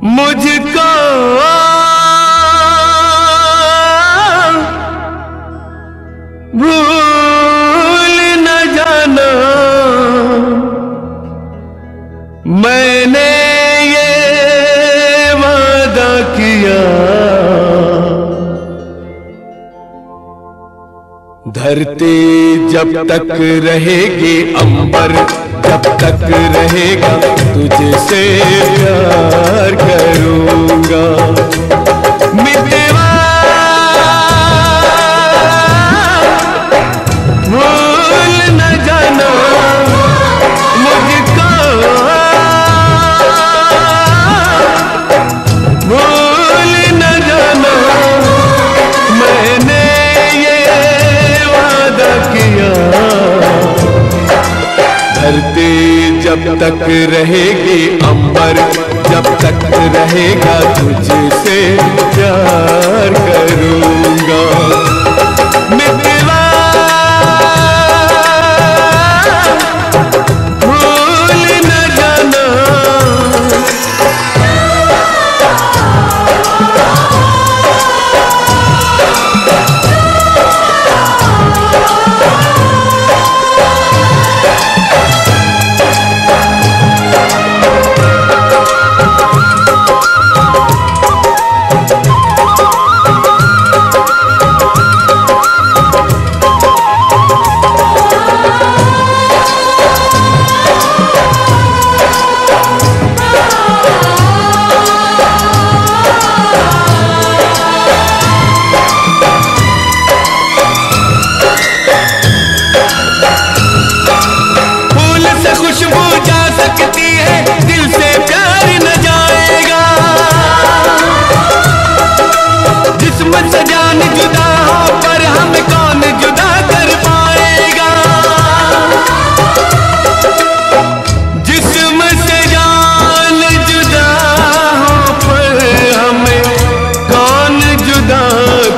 मुझको भूल न जाना, मैंने ये वादा किया। धरती जब तक रहेगी, अंबर जब तक रहेगा, तुझसे प्यार करूंगा। मितवा भूल न जाना, मुझको भूल न जाना, मैंने ये वादा किया। धरती जब तक रहेगी, अंबर जब तक रहेगा, तुझसे प्यार करूंगा। मितवा भूल न जाना। खुशबू जा सकती है, दिल से प्यार न जाएगा। जिस्म से जान जुदा हो, पर हम कौन जुदा कर पाएगा। जिस्म से जान जुदा हो, पर हमें कौन जुदा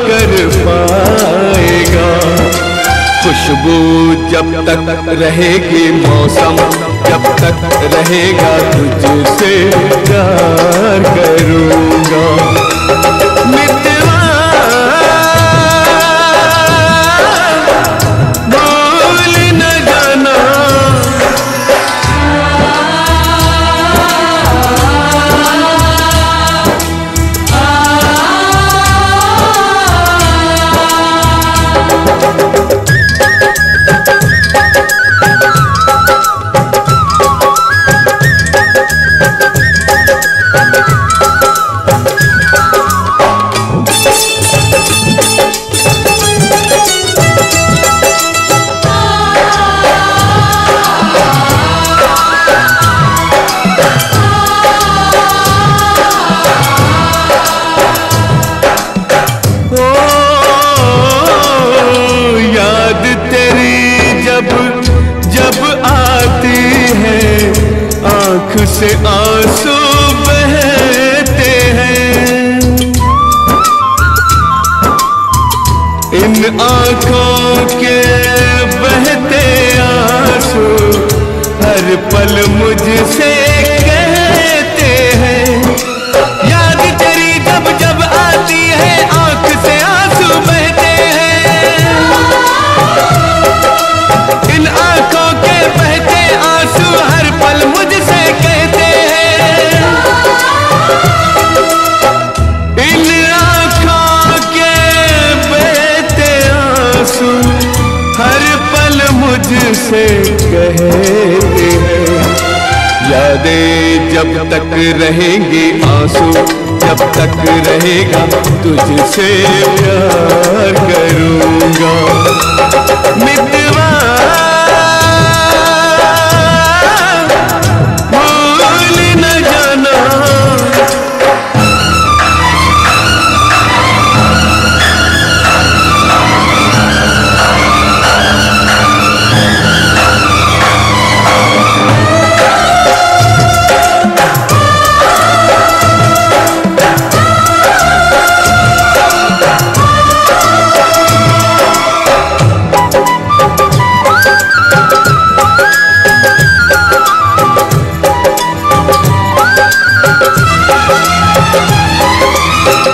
कर पाएगा। खुशबू जब तक रहेगी, मौसम जब तक रहेगा, तुझसे प्यार करूंगा। मितवा भूल न जाना। जब आती है, आँख से आंसू बहते हैं। इन आँखों के बहते आंसू हर पल मुझसे कहते हैं। याद तेरी जब जब आती है, आँख से आंसू बहते हैं। इन आंखों के बहते आंसू हर पल मुझसे कहते हैं। इन आंखों के बहते आंसू हर पल मुझसे कहते हैं। यादें जब तक रहेंगी, आंसू जब तक रहेगा, तुझसे प्यार करूंगा। मितवा भूल न जाना।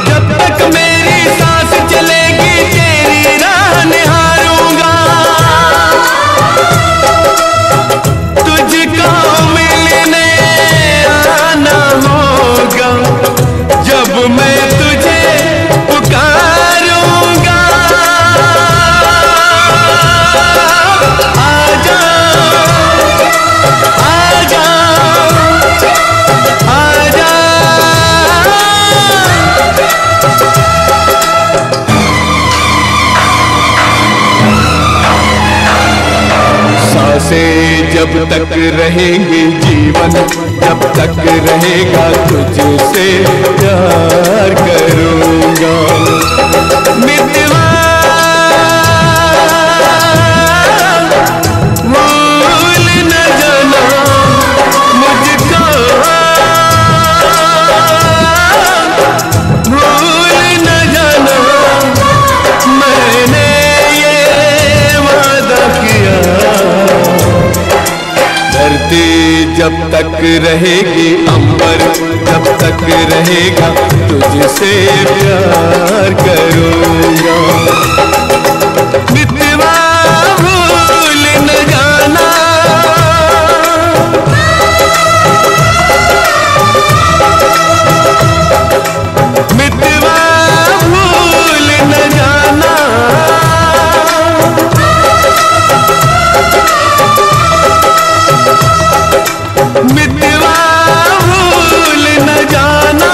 जब तक मेरी सांस चलेगी तेरी राह निहारूंगा, तुझको मिलने आना होगा जब मैं तुझे पुकारूंगा। आजा आजा आजा, सांसें जब तक रहेंगे जीवन, जब तक रहेगा तुझसे प्यार करूंगा। मितवा भूल न जाना मुझको, भूल न जाना मैंने ये वादा किया। धरती जब तक रहेगी, अंबर जब तक रहेगा तुझसे प्यार करूंगा। मितवा भूल न जाना, मितवा भूल न जाना, मितवा भूल न जाना।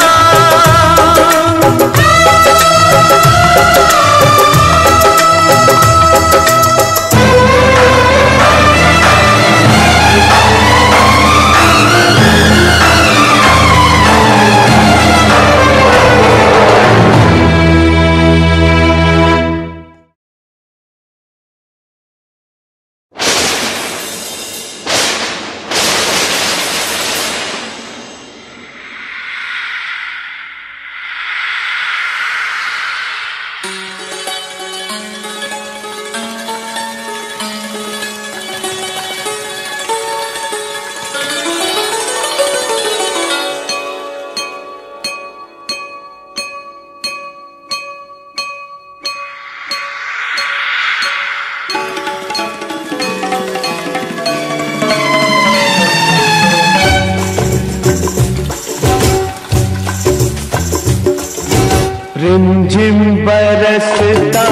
रिमझिम बरसता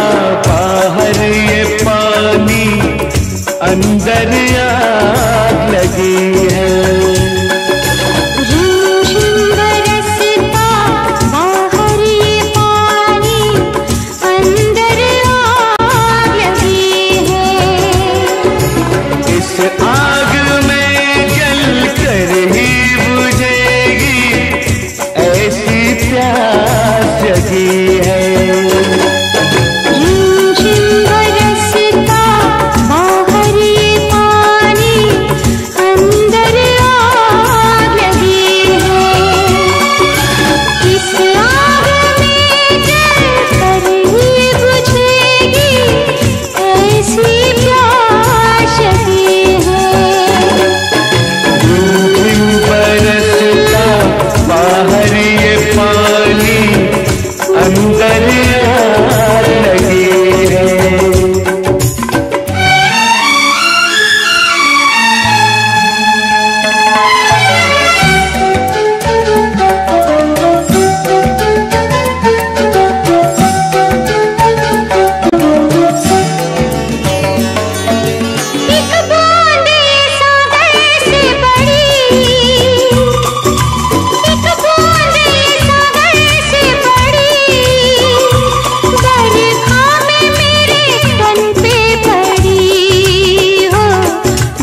बाहर ये पानी, अंदर आग लगी है। रिमझिम बरसता बाहर ये पानी, अंदर आग लगी है। इस आग में जल कर ही बुझेगी, ऐसी प्यास जगी है। रिमझिम बरसता बाहर ये पानी, अंदर आग लगी है। इस आग में जल कर ही बुझेगी, ऐसी प्यास जगी है। रिमझिम बरसता बाहर ये पानी, अंदर आग लगी है। एक बूंद सागर से बड़ी, एक बूंद सागर से बड़ी, बरखा में मेरे तन पे पड़ी हो,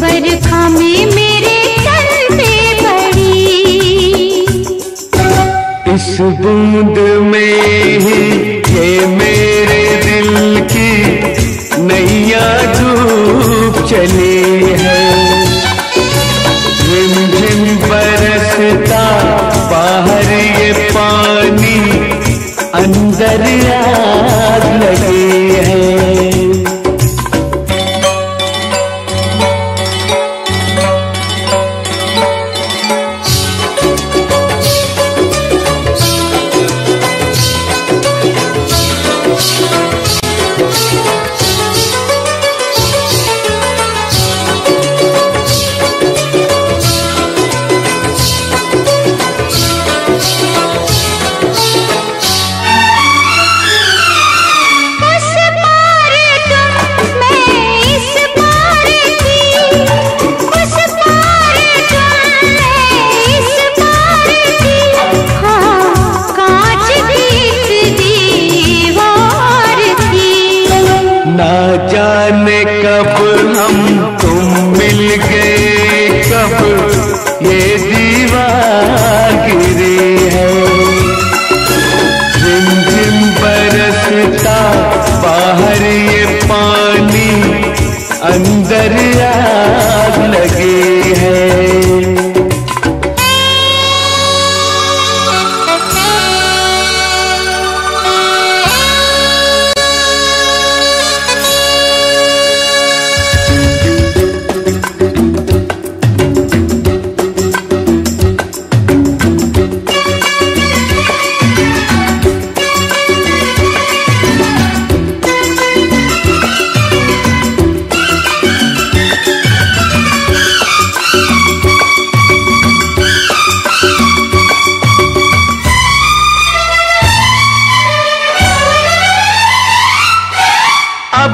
बरखा में मेरे तन पे पड़ी। इस बूंद में ही ये मेरे दिल की नैया डूब चली है। रिमझिम बरसता बाहर ये पानी, अंदर आग लगी है।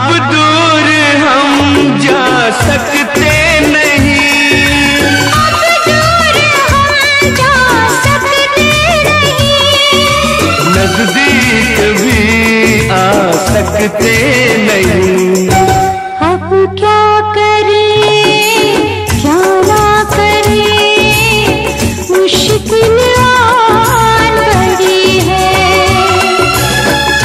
अब दूर हम जा सकते नहीं, अब दूर हम जा सकते नहीं, नजदीक भी आ सकते नहीं। अब क्या करें क्या ना करें, मुश्किल आन बड़ी है।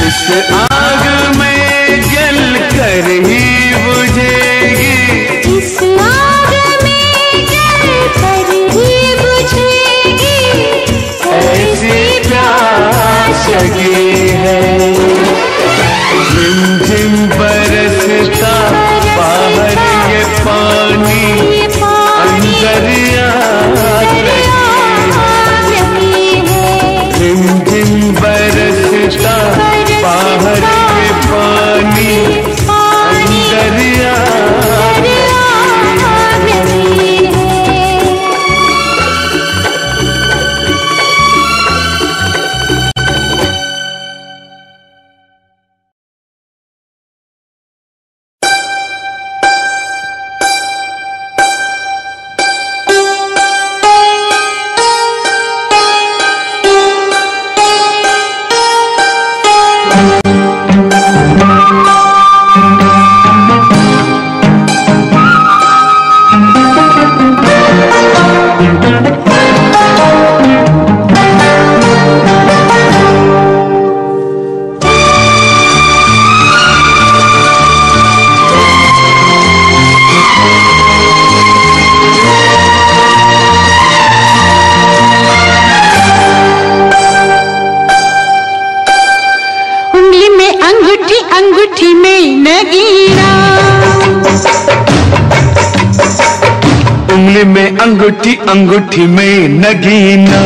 इस आग में जल कर ही बुझेगी, इस आग में जल कर ही बुझेगी, ऐसी प्यास लगी है। झिम बरसता बाहर ये पानी, अंदर आग लगी है। झिम बरसता बाहर ये पानी, अंदर आग लगी है। अंगूठी में नगीना, उंगली में अंगूठी, अंगूठी में नगीना।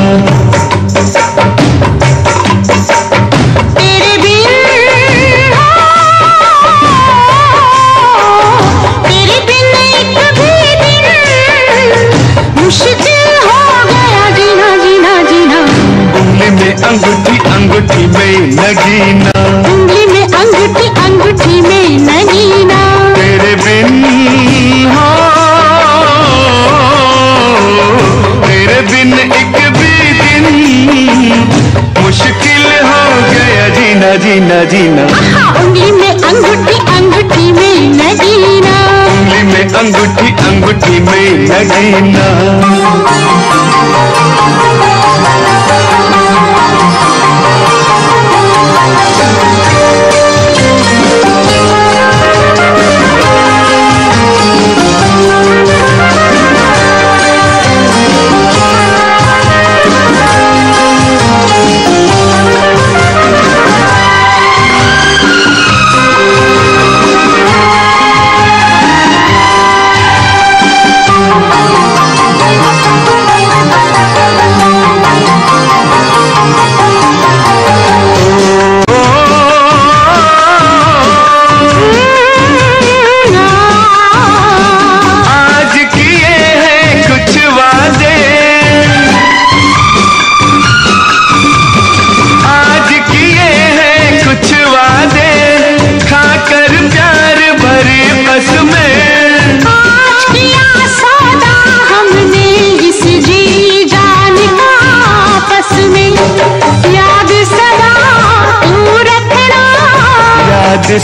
तेरे बिन तेरे बिन एक भी दिन मुश्किल हो गया जीना जीना जीना। उंगली में अंगूठी, अंगूठी में नगीना, उंगली में अंगूठी, अंगूठी में नगीना। तेरे बिन हो, तेरे बिन एक भी दिन मुश्किल हो गया जीना जीना जीना। उंगली में अंगूठी, अंगूठी में नगीना, उंगली में अंगूठी, अंगूठी में नगीना।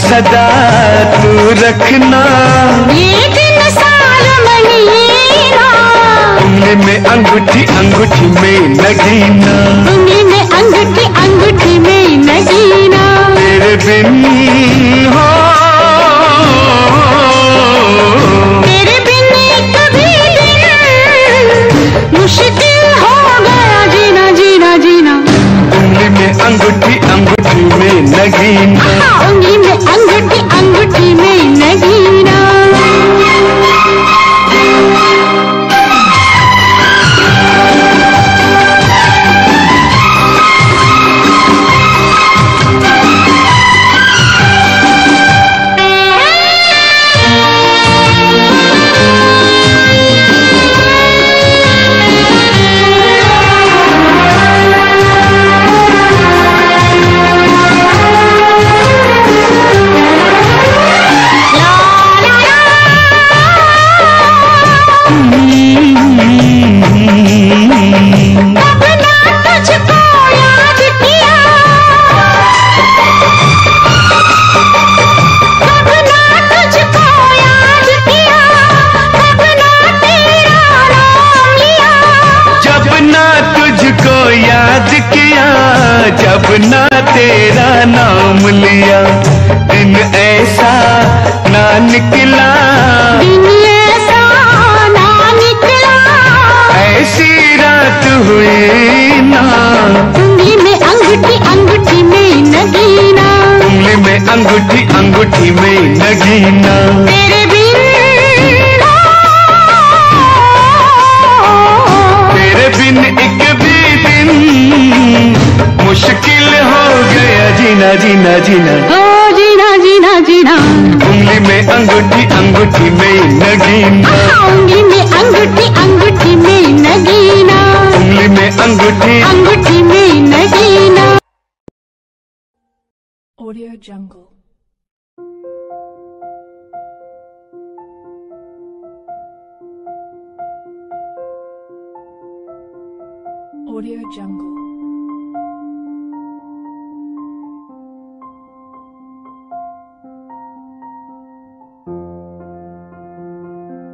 सदा तू रखना, ये दिन साल महीना। उंगली में अंगूठी, अंगूठी में नगीना, उंगली में अंगूठी, अंगूठी में नगीना। तेरे बिन हो, तेरे बिन एक भी दिन मुश्किल हो गया जीना जीना जीना। उंगली में अंगूठी, अंगूठी में नगीना, उंगली में अंगूठी, अंगूठी में नगीना। जब ना तेरा नाम लिया, दिन ऐसा ना निकला, दिन ऐसा ना निकला, ऐसी रात हुई ना। उंगली में अंगूठी अंगूठी में नगीना, उंगली में अंगूठी अंगूठी में नगीना। तेरे बिन तेरे बिन एक भी दिन मुश्किल हो गया जीना जीना जीना। ओ जीना जीना जीना। उंगली में अंगूठी अंगूठी में नगीना, उंगली में अंगूठी अंगूठी में नगीना, उंगली में अंगूठी अंगूठी में Nagina. Audio Jungle. Audio Jungle.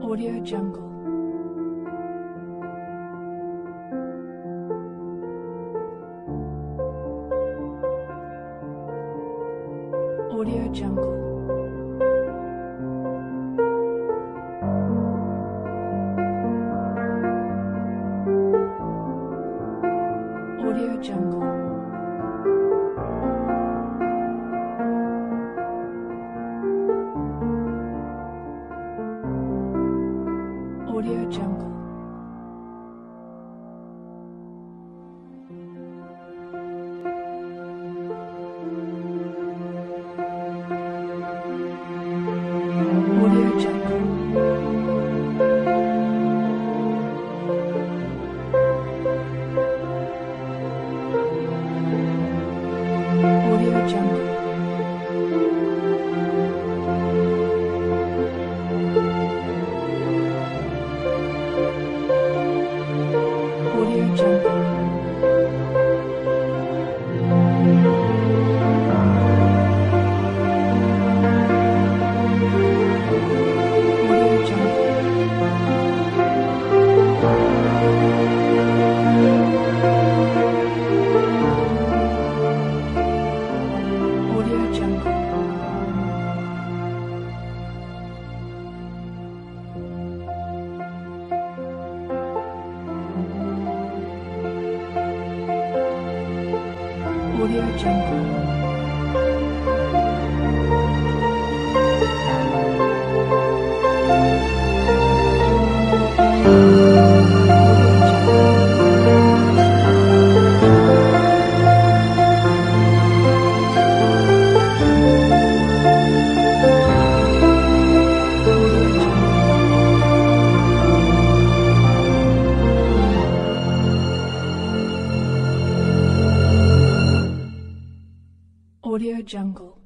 Audio Jungle. Audio Jungle. Audio Jungle. Audio Jungle. Audio Jungle. Audio Jungle. Audio Jungle. Audio Jungle. Audio Jungle. Audio Jungle. Audio Jungle.